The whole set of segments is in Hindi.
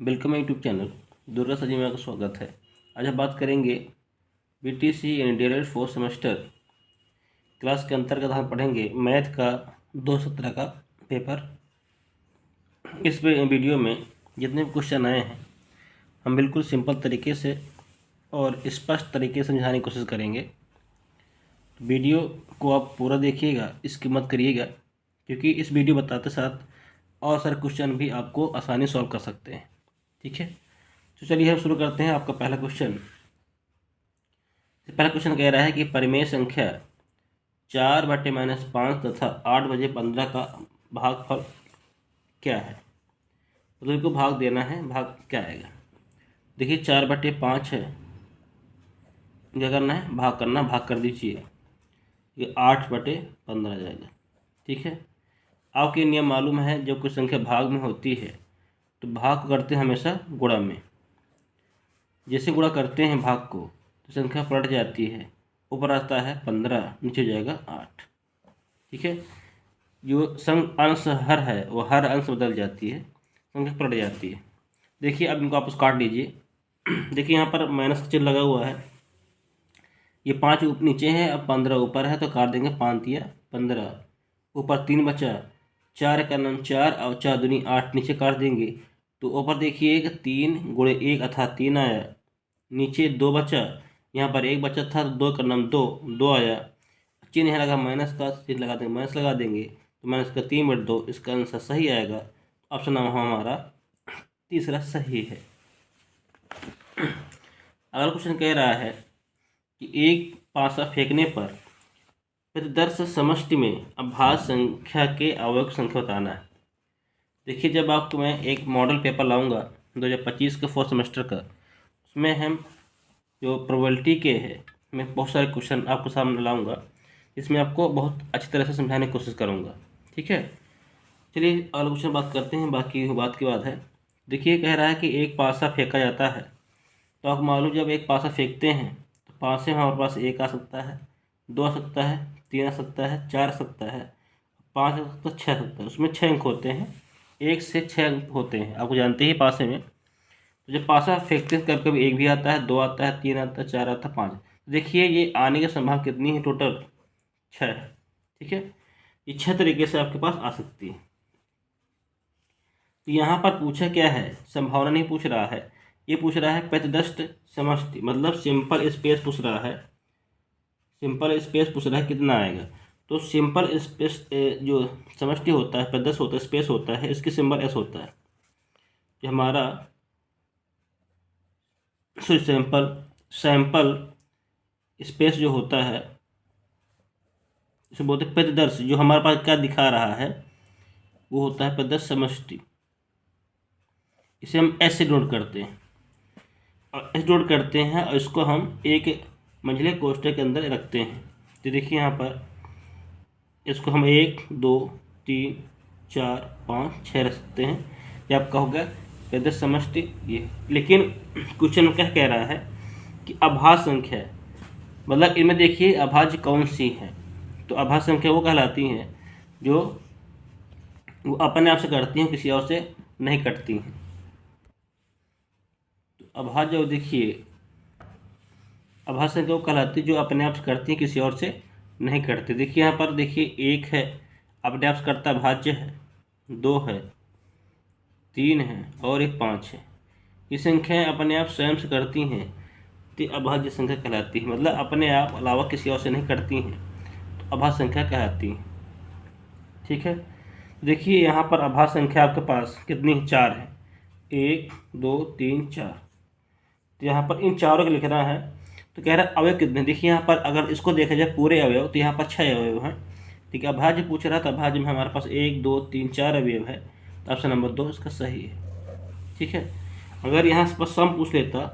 वेलकम यूट्यूब चैनल दुर्गा सजी में आपका स्वागत है। आज हम बात करेंगे बीटीसी यानी डीएलएड फोर्थ सेमेस्टर क्लास के अंतर्गत हम पढ़ेंगे मैथ का 2017 का पेपर। इस वीडियो में जितने भी क्वेश्चन आए हैं हम बिल्कुल सिंपल तरीके से और स्पष्ट तरीके से समझाने की कोशिश करेंगे। वीडियो को आप पूरा देखिएगा, इसकी मत करिएगा, क्योंकि इस वीडियो बताते साथ और सारे क्वेश्चन भी आपको आसानी सॉल्व कर सकते हैं। ठीक है, तो चलिए हम शुरू करते हैं। आपका पहला क्वेश्चन कह रहा है कि परिमेय संख्या 4/-5 तथा 8/15 का भागफल क्या है। तो इनको भाग देना है, भाग क्या आएगा। देखिए 4/5 है, क्या करना है, भाग करना, भाग कर दीजिए, ये 8/15 आ जाएगा। ठीक है, आपके नियम मालूम है, जब कोई संख्या भाग में होती है तो भाग को करते हैं हमेशा गुणा में। जैसे गुणा करते हैं भाग को तो संख्या पलट जाती है, ऊपर आता है 15, नीचे जाएगा 8। ठीक है, जो अंश हर है वो हर अंश बदल जाती है, संख्या पलट जाती है। देखिए अब इनको आपस काट लीजिए। देखिए यहाँ पर माइनस का चिन्ह लगा हुआ है, ये 5 नीचे है, अब 15 ऊपर है, तो काट देंगे 5×3 = 15। ऊपर 3 बचा, 4 का नाम 4 और 4 दूनी 8, नीचे काट देंगे तो ऊपर देखिए 3 × 1 अर्थात 3 आया, नीचे 2 बचा, यहाँ पर 1 बचा था तो 2 का नाम 2 आया। चिन्ह यहाँ लगा माइनस का, चिन्ह लगा देंगे, माइनस लगा देंगे तो माइनस का 3/2, इसका आंसर सही आएगा। ऑप्शन नंबर हमारा तीसरा सही है। अगला क्वेश्चन कह रहा है कि एक पासा फेंकने पर प्रतिदर्श समष्टि में अभाज्य संख्या के अवयव की संख्या बताना है। देखिए जब आपको मैं एक मॉडल पेपर लाऊंगा 2025 का फोर्थ सेमेस्टर का, उसमें हम जो प्रोबेबिलिटी के है मैं बहुत सारे क्वेश्चन आपको सामने लाऊंगा, इसमें आपको बहुत अच्छी तरह से समझाने की कोशिश करूंगा। ठीक है, चलिए अगला क्वेश्चन बात करते हैं, बाकी बात की बात है। देखिए कह रहा है कि एक पासा फेंका जाता है, तो आपको मालूम जब एक पासा फेंकते हैं तो पासे में हमारे पास 1 आ सकता है, 2 आ सकता है, 3 आ सकता है, 4 आ सकता है, 5 आ सकता है, 6 आ सकता है। उसमें 6 अंक होते हैं, 1 से 6 अंक होते हैं, आपको जानते ही पासे में। तो जब पासा फेंकते हैं कभी कभी 1 भी आता है, 2 आता है, 3 आता है, 4 आता है, 5। देखिए ये आने की संभावना कितनी है, टोटल 6 है। ठीक है, ये 6 तरीके से आपके पास आ सकती है। तो यहाँ पर पूछा क्या है, संभावना नहीं पूछ रहा है, ये पूछ रहा है प्रतिदष्ट समष्टि, मतलब सिंपल स्पेस पूछ रहा है। सिंपल स्पेस पूछ रहा है कितना आएगा। तो सिंपल स्पेस जो समष्टि होता है, प्रतिदष्ट होता है, स्पेस होता है, इसकी सिंबल एस होता है। जो हमारा सैंपल स्पेस जो होता है इसे बोलते हैं प्रतिदर्श। जो हमारे पास क्या दिखा रहा है वो होता है प्रतिदर्श समष्टि, इसे हम एस से नोट करते हैं और एस नोट करते हैं और इसको हम एक मंझले कोष्ठक के अंदर रखते हैं। तो देखिए यहाँ पर इसको हम 1 2 3 4 5 6 रख सकते हैं। ये आपका हो गया प्रतिदर्श समष्टि ये। लेकिन क्वेश्चन क्या कह रहा है कि अभाज्य संख्या है, मतलब इनमें देखिए अभाज्य कौन सी है। तो अभाज्य संख्या वो कहलाती हैं जो वो अपने आप से कटती हैं, किसी और से नहीं कटती हैं। तो अभाज्य जो देखिए अभाज्य संख्या वो कहलाती है जो अपने आप से कटती हैं, किसी और से नहीं कटती। देखिए यहाँ पर देखिए 1 है, अपने आप से कटता अभाज्य है, 2 है, 3 है और एक 5 है। ये संख्याएँ अपने आप स्वयं से करती हैं तो अभाज्य संख्या कहलाती है, मतलब अपने आप अलावा किसी और से नहीं करती हैं, तो अभाज्य संख्या कहलाती है। ठीक है, देखिए यहाँ पर अभाज्य संख्या आपके पास कितनी है, 4 है, 1 2 3 4। तो यहाँ पर इन चारों को लिखना है। तो कह रहा है अवयव कितने, देखिए यहाँ पर अगर इसको देखा जाए पूरे अवयव तो यहाँ पर 6 अवयव हैं। ठीक है, अभाज्य पूछ रहा था, अभाज्य में हमारे पास 1 2 3 4 अवयव है, तो ऑप्शन नंबर 2 इसका सही है। ठीक है, अगर यहाँ पर सम पूछ लेता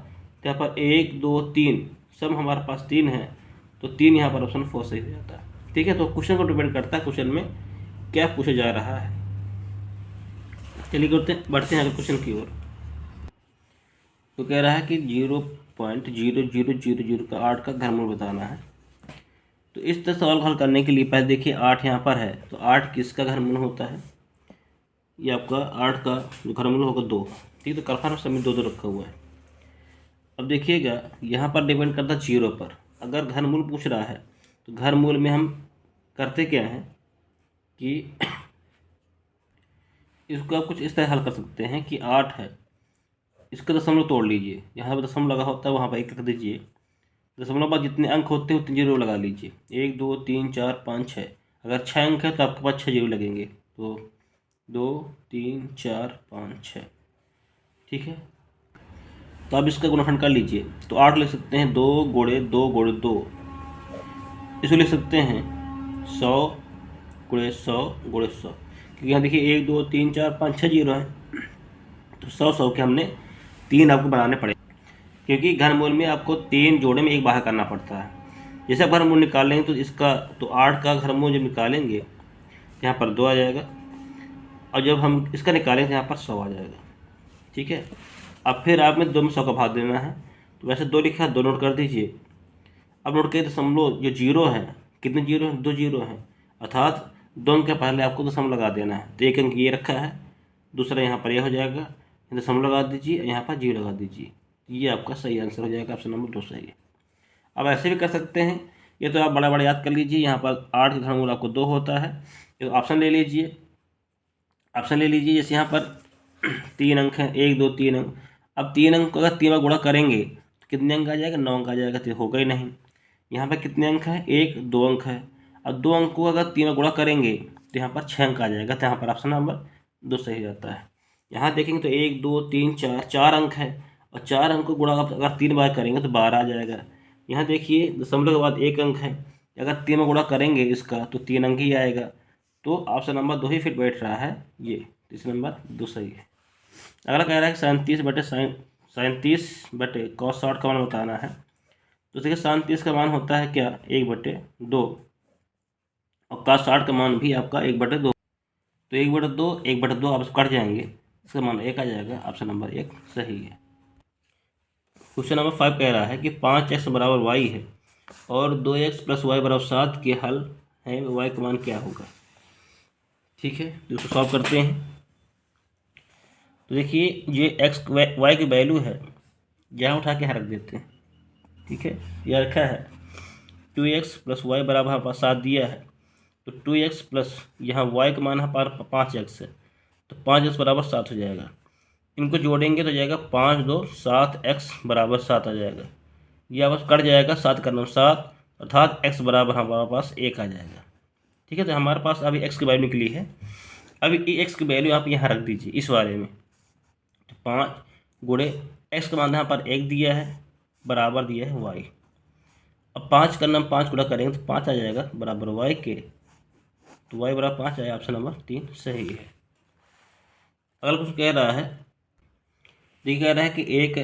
तो यहाँ पर 1 2 3 सम हमारे पास 3 है, तो 3 यहाँ पर ऑप्शन 4 सही हो जाता है। ठीक है, तो क्वेश्चन को डिपेंड करता है क्वेश्चन में क्या पूछा जा रहा है। चलिए बढ़ते हैं अगले क्वेश्चन की ओर। तो कह रहा है कि 0.0000 का 8 का घनमूल बताना है। तो इस तरह सवाल को हल करने के लिए पहले देखिए 8 यहाँ पर है, तो 8 किसका घनमूल होता है। ये आपका 8 का जो घनमूल होगा 2। ठीक है, तो कल्पना समीकरण 2 2 रखा हुआ है। अब देखिएगा यहाँ पर डिपेंड करता है 0 पर। अगर घनमूल पूछ रहा है तो घनमूल में हम करते क्या हैं कि इसको आप कुछ इस तरह हल कर सकते हैं कि 8 है, इसका दशमलव तोड़ लीजिए, जहाँ पर दशमलव लगा होता है वहाँ पर 1 रख दीजिए। दशमलव बाद जितने अंक होते हैं उतने जीरो लगा लीजिए, 1 2 3 4 5 6। अगर 6 अंक है तो आपके पास 6 जीरो लगेंगे, तो 2 3 4 5 6। ठीक है, तो आप इसका गुणनफल कर लीजिए। तो 8 लिख सकते हैं 2 गुणे 2 गुणे 2। इसको लिख सकते हैं 100 गुणे 100 गुणे 100, क्योंकि यहाँ देखिए 1 2 3 4 5 6 जीरो है, तो 100 के हमने 3 आपको बनाने पड़े, क्योंकि घनमूल में आपको 3 जोड़े में 1 बाहर करना पड़ता है। जैसे आप घनमूल निकालेंगे तो इसका तो 8 का घनमूल जब निकालेंगे यहाँ पर 2 आ जाएगा, और जब हम इसका निकालेंगे तो यहाँ पर 100 आ जाएगा। ठीक है, अब फिर आप में 2 में 100 का भाग देना है, तो वैसे 2 लिखा है 2 नोट कर दीजिए। अब नोट करिए दशमलव जो जीरो है, कितने जीरो हैं, 2 जीरो हैं, अर्थात 2 अंक के पहले आपको दशमलव लगा देना है। तो 1 अंक ये रखा है, दूसरा यहाँ पर यह हो जाएगा, दशमलव लगा दीजिए, यहाँ पर जीरो लगा दीजिए। ये आपका सही आंसर हो जाएगा, ऑप्शन नंबर 2 सही है। अब ऐसे भी कर सकते हैं, ये तो आप बड़ा बड़ा याद कर लीजिए। यहाँ पर 8 का घनमूल आपको 2 होता है, तो ऑप्शन ले लीजिए, ऑप्शन ले लीजिए। जैसे यहाँ पर 3 अंक हैं, 1 2 3 अंक। अब 3 अंक को अगर 3 बार गुणा करेंगे तो कितने अंक आ जाएगा, 9 अंक आ जाएगा, तो होगा ही नहीं। यहाँ पर कितने अंक हैं, 1 2 अंक है। अब 2 अंक को अगर 3 बार गुणा करेंगे तो यहाँ पर 6 अंक आ जाएगा, तो यहाँ पर ऑप्शन नंबर 2 सही जाता है। यहाँ देखेंगे तो 1 2 3 4 4 अंक है, और 4 अंक को गुणा अगर 3 बार करेंगे तो 12 आ जाएगा। यहाँ देखिए दशमलव के बाद 1 अंक है, अगर 3 बार गुणा करेंगे इसका तो 3 अंक ही आएगा, तो ऑप्शन नंबर 2 ही फिट बैठ रहा है। ये तीसरा नंबर 2 सही है। अगला कह रहा है कि 37/cos60 का मान बताना है। तो देखिए 37 का मान होता है क्या, 1/2, और cos60 का मान भी आपका 1/2। तो 1/2 1/2 आप कट जाएंगे, इसका मान 1 आ जाएगा, ऑप्शन नंबर 1 सही है। क्वेश्चन नंबर 5 कह रहा है कि 5x बराबर y है और 2x + y बराबर 7 के हल है, y का मान क्या होगा। ठीक है, तो इसको सॉल्व करते हैं। तो देखिए ये x y की वैल्यू है, यहाँ उठा के यहाँ रख देते हैं। ठीक है, यह रखा है 2x + y बराबर हमारे पास 7 दिया है, तो 2x प्लस यहाँ y का मान हमारे 5x है, तो 5x बराबर 7 हो जाएगा। इनको जोड़ेंगे तो जाएगा 5 2 7x बराबर 7 आ जाएगा। यह बस कट जाएगा, 7 का 9 7, अर्थात x बराबर हमारे पास 1 आ जाएगा। ठीक है, तो हमारे पास अभी x की वैल्यू निकली है। अभी x की वैल्यू आप यहाँ रख दीजिए इस वाले में, तो 5 गुणे x का मान यहाँ पर 1 दिया है, बराबर दिया है y। अब 5 का नाम 5 गुणा करेंगे तो 5 आ जाएगा बराबर y के, तो y बराबर 5 आया, ऑप्शन नंबर 3 सही है। अगला कुछ कह रहा है, ये कह रहा है कि एक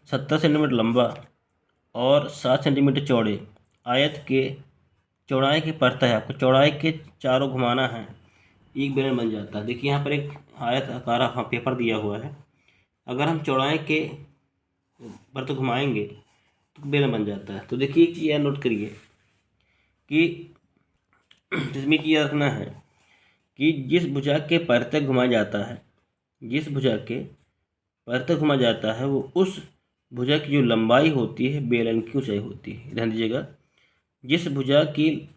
70 सेंटीमीटर लंबा और 7 सेंटीमीटर चौड़े आयत के चौड़ाई की परत है, आपको चौड़ाई के चारों घुमाना है, एक बेलन बन जाता है। देखिए यहाँ पर एक आयत आकार हाँ पेपर दिया हुआ है, अगर हम चौड़ाई के परत घुमाएंगे तो बेलन बन जाता है। तो देखिए एक चीज़ यह नोट करिए कि जिसमें कि यह रखना है कि जिस भुजा के परत घुमाया जाता है, जिस भुजा के परत घुमा जाता है, वो उस भुजा की जो लंबाई होती है बेलन की ऊंचाई होती है। ध्यान दीजिएगा, जिस भुजा की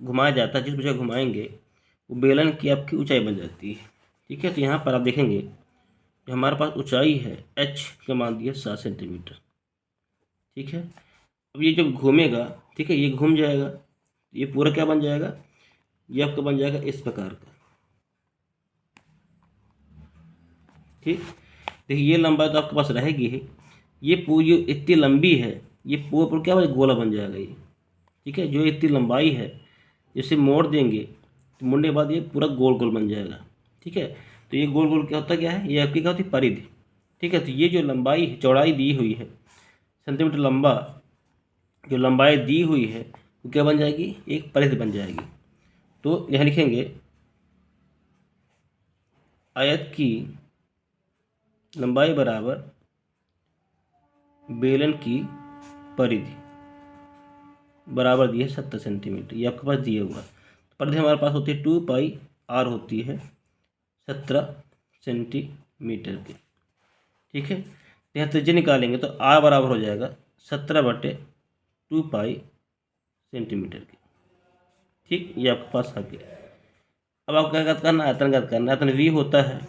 घुमाया जाता है, जिस भुजा घुमाएंगे वो बेलन की आपकी ऊंचाई बन जाती है। ठीक है, तो यहाँ पर आप देखेंगे जो हमारे पास ऊंचाई है h का मान दिया 7 सेंटीमीटर। ठीक है, अब ये जब घूमेगा, ठीक है, ये घूम जाएगा, ये पूरा क्या बन जाएगा, ये आपका बन जाएगा इस प्रकार का। ठीक, देखिए ये लंबाई तो आपके पास रहेगी ही, ये पूरी इतनी लंबी है, ये पूरा क्या गोला बन जाएगा ये। ठीक है, जो इतनी लंबाई है जैसे मोड़ देंगे तो मुड़ने के बाद ये पूरा गोल गोल बन जाएगा। ठीक है, तो ये गोल गोल क्या होता क्या है, ये आपकी क्या होती है, परिधि। ठीक है, तो ये जो लंबाई चौड़ाई दी हुई है सेंटीमीटर लंबा, जो लंबाई दी हुई है वो क्या बन जाएगी, एक परिधि बन जाएगी। तो यह लिखेंगे आयत की लंबाई बराबर बेलन की परिधि बराबर दी है 70 सेंटीमीटर, ये आपके पास दिया हुआ। परिधि हमारे पास होती है 2πr होती है, 17 सेंटीमीटर की। ठीक है, तो यहाँ त्रिज्या निकालेंगे तो आर बराबर हो जाएगा 17/2 पाई सेंटीमीटर की। ठीक, ये आपके पास आ गया। अब आपको क्या करना है, आयतन ज्ञात करना है। आयतन वी होता है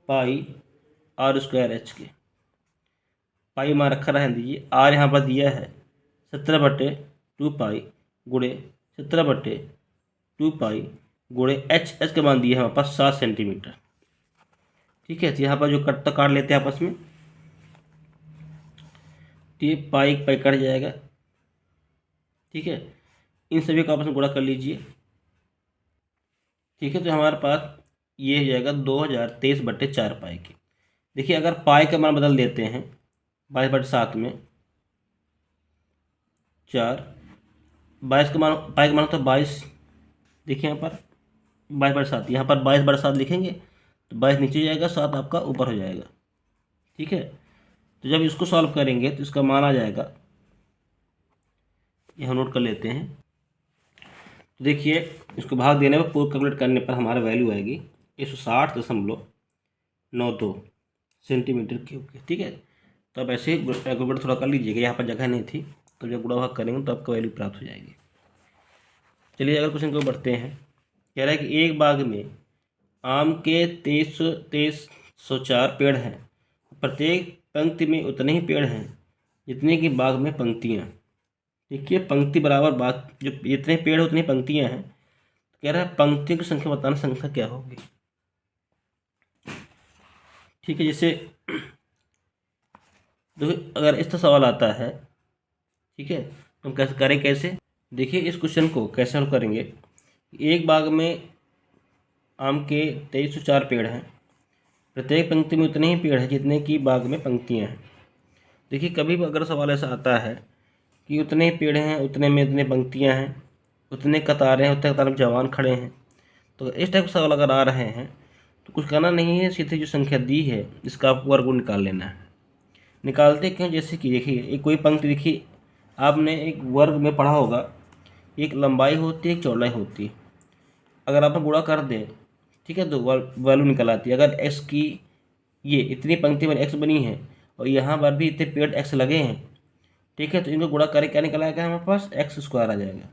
पाई आर स्क्वायर एच के। पाई मान रखा रहने दीजिए, आर यहाँ पर दिया है 17/2 पाई गुणे 17/2 पाई गुणे एच का मान दिया है हमारे पास 7 सेंटीमीटर। ठीक है, तो यहाँ पर जो कटता काट लेते हैं आपस में, तो ये पाई पाई कट जाएगा। ठीक है, इन सभी को आपस में गुणा कर लीजिए। ठीक है, तो हमारे पास ये हो जाएगा 2023/4 पाई की। देखिए, अगर पाई का मान बदल देते हैं 22/7 में 4, 22 का मान, पाई का मान होता है 22। देखिए यहाँ पर 22/7, यहाँ पर 22/7 लिखेंगे तो 22 नीचे जाएगा, 7 आपका ऊपर हो जाएगा। ठीक है, तो जब इसको सॉल्व करेंगे तो इसका मान आ जाएगा, यह नोट कर लेते हैं। तो देखिए, इसको भाग देने पर, पूर्ण कैलकुलेट करने पर हमारा वैल्यू आएगी 160.92 सेंटीमीटर क्यूब की। ठीक है, तो अब ऐसे ही कैलकुलेट थोड़ा कर लीजिएगा, यहाँ पर जगह नहीं थी, तो जब गुणा भाग करेंगे तो आपको वैल्यू प्राप्त हो जाएगी। चलिए अगर क्वेश्चन को बढ़ते हैं। कह रहा है कि एक बाग में आम के 2304 पेड़ हैं, प्रत्येक पंक्ति में उतने ही पेड़ हैं जितने की बाग में पंक्तियाँ। देखिए, पंक्ति बराबर बाग, जो जितने पेड़ उतनी पंक्तियाँ हैं। कह रहा है पंक्तियों की संख्या बताना, संख्या क्या होगी। ठीक है, जैसे देखो, अगर इस तरह सवाल आता है, ठीक है, तो हम कैसे करें, कैसे देखिए इस क्वेश्चन को कैसे हल करेंगे। एक बाग में आम के 2304 पेड़ हैं, प्रत्येक पंक्ति में उतने ही पेड़ हैं जितने की बाग में पंक्तियां हैं। देखिए, कभी भी अगर सवाल ऐसा आता है कि उतने ही पेड़ हैं, उतने में उतने पंक्तियां हैं, उतने कतारें हैं, उतने कतार में जवान खड़े हैं, तो इस टाइप के सवाल अगर आ रहे हैं तो कुछ करना नहीं है, सीधे जो संख्या दी है इसका आपको वर्गमूल निकाल लेना है। निकालते क्यों, जैसे कि देखिए एक कोई पंक्ति, देखिए आपने एक वर्ग में पढ़ा होगा, एक लंबाई होती है, एक चौड़ाई होती है। अगर आप गुणा कर दें, ठीक है, तो वैल्यू निकल आती है। अगर एक्स की ये इतनी पंक्ति में एक्स बनी है और यहाँ पर भी इतने पेड़ एक्स लगे हैं, ठीक है, तो इनको गुणा करें, क्या निकल आएगा हमारे पास, एक्स स्क्वायर आ जाएगा।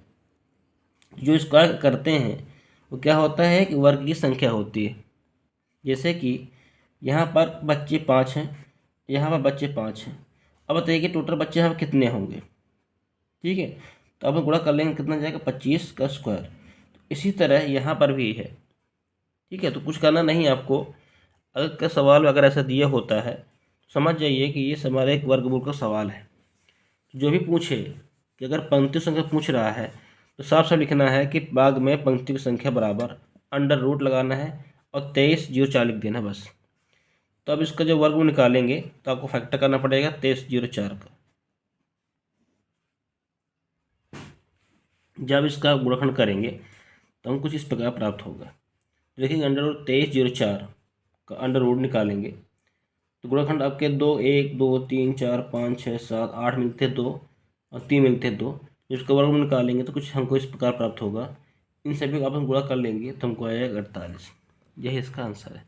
जो स्क्वायर करते हैं वो क्या होता है कि वर्ग की संख्या होती है। जैसे कि यहाँ पर बच्चे 5 हैं, यहाँ पर बच्चे 5 हैं। अब बताइए कि टोटल बच्चे यहाँ कितने होंगे। ठीक है, तो अब हम गुणा कर लेंगे, कितना जाएगा, 25 का स्क्वायर। तो इसी तरह यहाँ पर भी है। ठीक है, तो कुछ करना नहीं आपको। अगर का सवाल अगर ऐसा दिया होता है तो समझ जाइए कि ये हमारे एक वर्गमूल का सवाल है। जो भी पूछे कि अगर पंक्ति संख्या पूछ रहा है तो साफ साफ लिखना है कि बाग में पंक्ति की संख्या बराबर अंडर रूट लगाना है और 23/04 लिख देना बस। तो अब इसका जो वर्गमूल निकालेंगे तो आपको फैक्टर करना पड़ेगा 23/04 का। जब इसका गुणनखंड करेंगे तो हम कुछ इस प्रकार प्राप्त होगा। देखेंगे अंडर रूट 23/04 का अंडर रूट निकालेंगे तो गुणनखंड आपके 2 1 2 3 4 5 6 7 8 मिलते 2 और 3 मिलते 2। इसका वर्गमूल निकालेंगे तो कुछ हमको इस प्रकार प्राप्त होगा। इन सभी का आप हम गुणा कर लेंगे तो हमको आएगा 48। यही इसका आंसर है।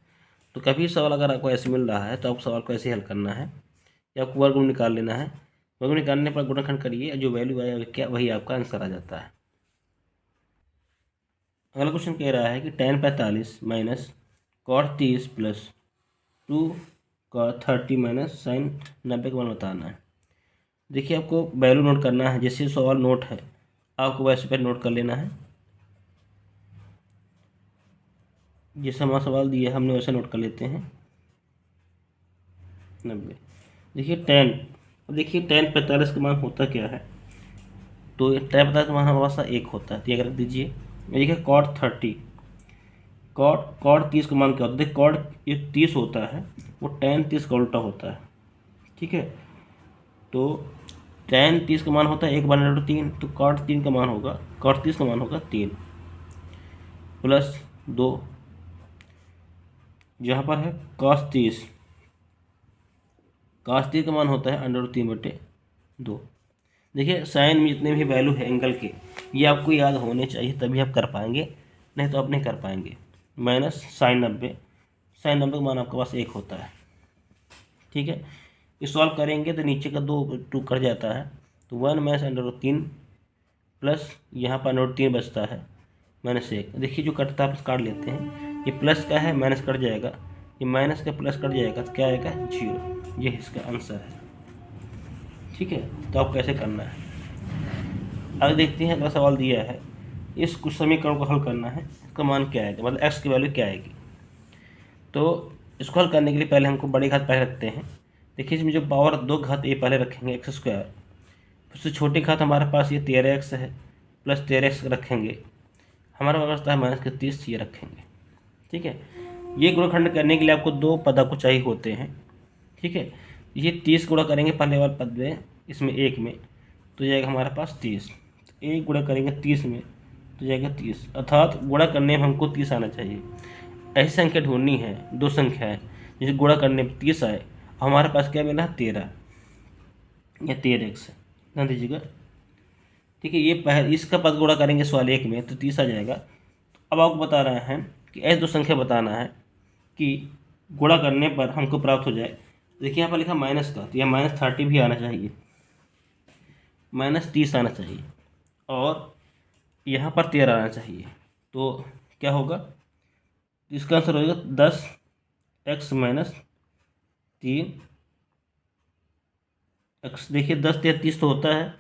तो कभी सवाल अगर आपको ऐसे मिल रहा है तो आपको सवाल को ऐसे हल करना है कि आपको वर्गमूल निकाल लेना है। वर्गमूल निकालने पर गुणनखंड करिए, जो वैल्यू आया क्या वही आपका आंसर आ जाता है। अगला क्वेश्चन कह रहा है कि tan 45 minus cot 30 plus 2 cot 30 minus sin 90 का मान बताना है। देखिए, आपको वैल्यू नोट करना है, जैसे सवाल नोट है आपको वैसे पर नोट कर लेना है। जैसे हमारा सवाल दिया हमने वैसे नोट कर लेते हैं 90। देखिए tan, देखिए tan 45 का मान होता क्या है, तो tan 45 का मान हमारे पास 1 होता है। तो ये रख दीजिए। देखिए cot 30, cot 30 का मान क्या होता है, देखिए cot ये 30 होता है, वो tan 30 का उल्टा होता है। ठीक है, तो tan 30 का मान होता है 1/3, तो cot 3 का मान होगा, cot 30 का मान होगा 3 प्लस 2, जहाँ पर है cos 30, cos 30 का मान होता है √3/2। देखिए, साइन में जितने भी वैल्यू है एंगल के, ये आपको याद होने चाहिए, तभी आप कर पाएंगे, नहीं तो आप नहीं कर पाएंगे। Minus sign 90। साइन 90 का मान आपके पास 1 होता है। ठीक है, ये सॉल्व करेंगे तो नीचे का 2 2 कट जाता है, तो 1 माइनस √3 प्लस यहाँ पर √3 बचता है -1। देखिए जो कटता है काट लेते हैं, ये प्लस का है माइनस कट जाएगा, ये माइनस का प्लस कट जाएगा तो क्या आएगा 0। ये इसका आंसर है। ठीक है, तो आप कैसे करना है आगे देखते हैं। अगला सवाल दिया है, इस कुछ समीकरण को हल करना है, इसका मान क्या आएगा, मतलब x की वैल्यू क्या आएगी। तो इसको हल करने के लिए पहले हमको बड़ी घात पहले रखते हैं। देखिए इसमें जो पावर 2 घात ये पहले रखेंगे x², फिर उससे छोटी घात हमारे पास ये 13x है, प्लस 13x रखेंगे, हमारा व्यवस्था है -30 ये रखेंगे। ठीक है, ये गुणनखंड करने के लिए आपको 2 पद आपको चाहिए होते हैं। ठीक है, ये 30 गुणा करेंगे पहले वाले पद में, इसमें 1 में, तो जाएगा हमारे पास 30। 1 गुणा करेंगे 30 में तो जाएगा 30, अर्थात गुणा करने में हमको 30 आना चाहिए। ऐसी संख्या ढूंढनी है, 2 संख्या है जिसे गुणा करने में 30 आए, हमारे पास क्या मिला 13 या 13x है, ध्यान दीजिएगा। ठीक है, ये पहले इसका पद गुणा करेंगे सवाल 1 में तो 30 आ जाएगा। अब आपको बता रहे हैं कि ऐसे 2 संख्या बताना है कि गुणा करने पर हमको प्राप्त हो जाए। देखिए यहाँ पर लिखा माइनस का, तो यह -30 भी आना चाहिए, -30 आना चाहिए, और यहाँ पर 13 आना चाहिए। तो क्या होगा, इसका आंसर होगा 10x - 3x। देखिए 10 × 30 तो होता है,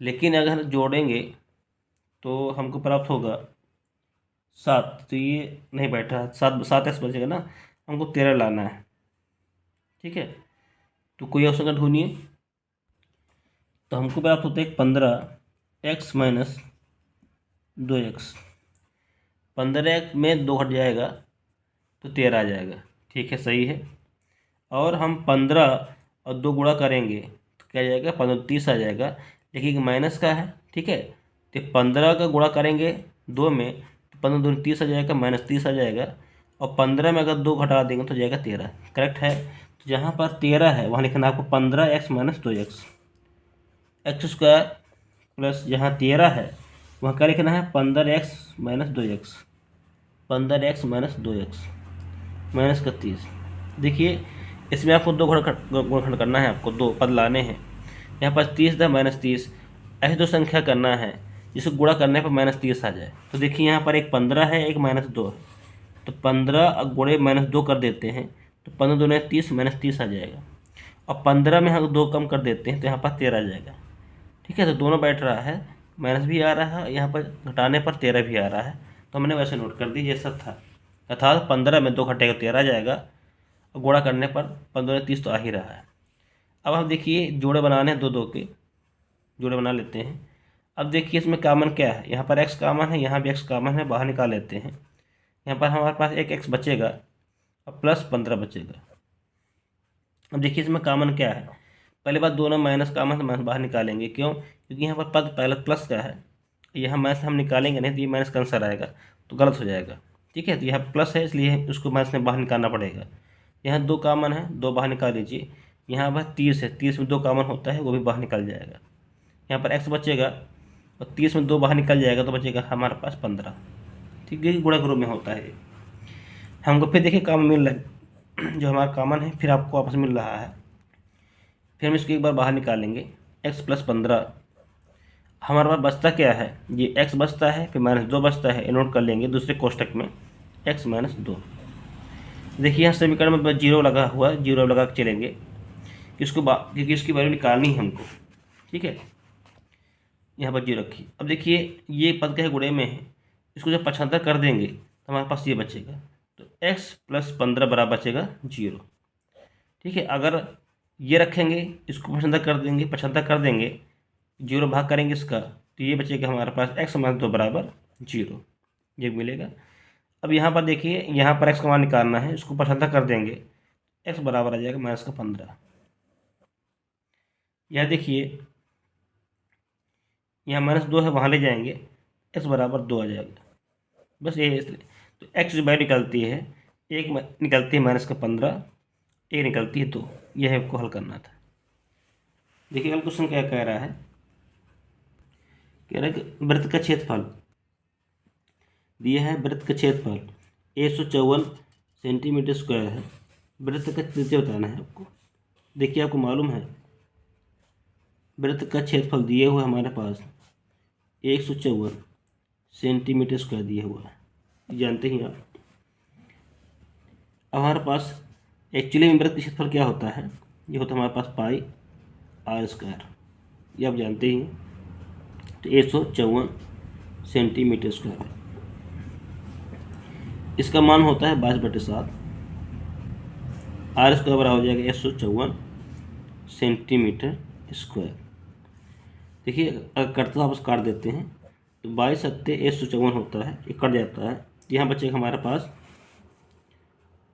लेकिन अगर जोड़ेंगे तो हमको प्राप्त होगा 7, तो ये नहीं बैठा, 7x बचेगा ना, हमको 13 लाना है। ठीक है, तो कोई और संख्या ढूंढिए। तो हमको प्राप्त होता है 15x - 2x। 15 में 2 हट जाएगा तो 13 आ जाएगा। ठीक है, सही है। और हम 15 और 2 गुणा करेंगे तो क्या जाएगा 30 आ जाएगा, लेकिन माइनस का है। ठीक है, तो 15 का गुणा करेंगे 2 में तो 15 दूनी 30 आ जाएगा, -30 आ जाएगा, और 15 में अगर 2 घटा देंगे तो जाएगा 13। करेक्ट है। तो जहाँ पर 13 है वहाँ लिखना आपको 15x - 2x, x² प्लस जहाँ 13 है वहाँ क्या लिखना है 15x - 2x, 15x - 2x -30। देखिए इसमें आपको 2 गुणनखंड करना है, आपको 2 पद लाने हैं। यहाँ पर 30 था -30, ऐसे 2 संख्या करना है जिसको गुणा करने पर -30 आ जाए। तो देखिए यहाँ पर एक 15 है, एक -2 है, तो 15 गुणे -2 कर देते हैं तो 15 दूने 30 -30 आ जाएगा, और 15 में हम 2 कम कर देते हैं तो यहाँ पर 13 आ जाएगा। ठीक है, तो दोनों बैठ रहा है, माइनस भी आ रहा है, यहाँ पर घटाने पर 13 भी आ रहा है, तो हमने वैसे नोट कर दी जैसा था, अर्थात 15 में 2 घटेगा 13 आ जाएगा, और गुणा करने पर 15 में 30 तो आ ही रहा है। अब हम देखिए जोड़े बनाने हैं, 2 2 के जोड़े बना लेते हैं। अब देखिए इसमें कॉमन क्या है, यहाँ पर x कॉमन है, यहाँ भी x कॉमन है, बाहर निकाल लेते हैं। यहाँ पर हमारे पास एक x बचेगा और प्लस 15 बचेगा। अब देखिए इसमें कॉमन क्या है, पहले बात दोनों माइनस कॉमन से माइनस बाहर निकालेंगे, क्यों, क्योंकि यहाँ पर पद पहले प्लस का है, यहाँ माइनस हम निकालेंगे नहीं तो ये माइनस का आंसर आएगा तो गलत हो जाएगा। ठीक है, तो यहाँ प्लस है इसलिए उसको माइनस में बाहर निकालना पड़ेगा। यहाँ 2 कॉमन है, 2 बाहर निकाल लीजिए। यहाँ पर 30 है, 30 में 2 कॉमन होता है, वो भी बाहर निकल जाएगा। यहाँ पर x बचेगा और 30 में 2 बाहर निकल जाएगा तो बचेगा हमारे पास 15। ठीक है, गुणा ग्रुप में होता है। हमको फिर देखिए कॉमन मिल रहा है, जो हमारा कॉमन है फिर आपको वापस मिल रहा है, फिर हम इसको एक बार बाहर निकालेंगे, x + 15। हमारे पास बचता क्या है, ये x बचता है, फिर -2 बचता है, नोट कर लेंगे दूसरे कोष्टक में x - 2। देखिए यहाँ समीकरण में 0 लगा हुआ है, 0 लगा के चलेंगे क्योंकि इसकी वैल्यू निकालनी है हमको। ठीक है, यहाँ पर 0 रखिए। अब देखिए ये पद क्या है, गुणे में है, इसको जब पक्षांतर कर देंगे तो हमारे पास ये बचेगा, तो x + 15 बराबर बचेगा 0। ठीक है, अगर ये रखेंगे, इसको पक्षांतर कर देंगे 0 भाग करेंगे इसका, तो ये बचेगा हमारे पास x - 2 बराबर 0, ये मिलेगा। अब यहाँ पर देखिए, यहाँ पर x का मान निकालना है, इसको पक्षांतर कर देंगे, x बराबर आ जाएगा -15। यह देखिए यहाँ -2 है, वहाँ ले जाएंगे, x बराबर 2 आ जाएगा, बस ये इसलिए। तो x जो वैल्यू निकलती है, एक निकलती है -15, एक निकलती है 2, यह आपको हल करना था। देखिए अगला क्वेश्चन क्या कह रहा है, कह रहा है कि वृत्त का क्षेत्रफल दिया है, वृत्त का क्षेत्रफल 154 सेंटीमीटर स्क्वायर है। वृत्त का त्रिज्या बताना है आपको। देखिए आपको मालूम है वृत्त का क्षेत्रफल दिए हुआ हमारे पास 154 सेंटीमीटर स्क्वायर दिया हुआ है, जानते ही आप। अब हमारे पास एक्चुअली में वृत्त का क्षेत्रफल क्या होता है, ये होता है हमारे पास पाई आर स्क्वायर, ये आप जानते ही हैं। तो 154 सेंटीमीटर स्क्वायर है। इसका मान होता है 22/7। आर स्क्वायर बराबर हो जाएगा 154 सेंटीमीटर स्क्वायर। देखिए अगर करते आपस काट देते हैं तो 22/154 होता है, ये कट जाता है। यहाँ बचेगा हमारे पास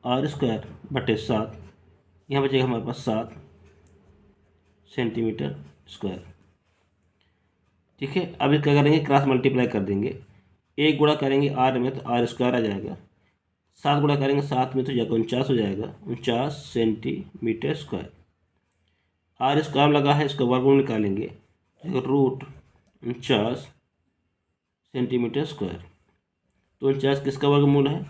r²/7, यहाँ बचेगा हमारे पास 7 सेंटीमीटर स्क्वायर। ठीक है, अब क्या करेंगे, क्रॉस मल्टीप्लाई कर देंगे। 1 गुणा करेंगे r में तो r² आ जाएगा, 7 गुणा करेंगे 7 में तो जाएगा 49 हो जाएगा, 49 सेंटीमीटर स्क्वायर। r² लगा है, इसका वर्गमूल निकालेंगे, √49 सेंटीमीटर स्क्वायर। तो 49 किसका वर्गमूल है,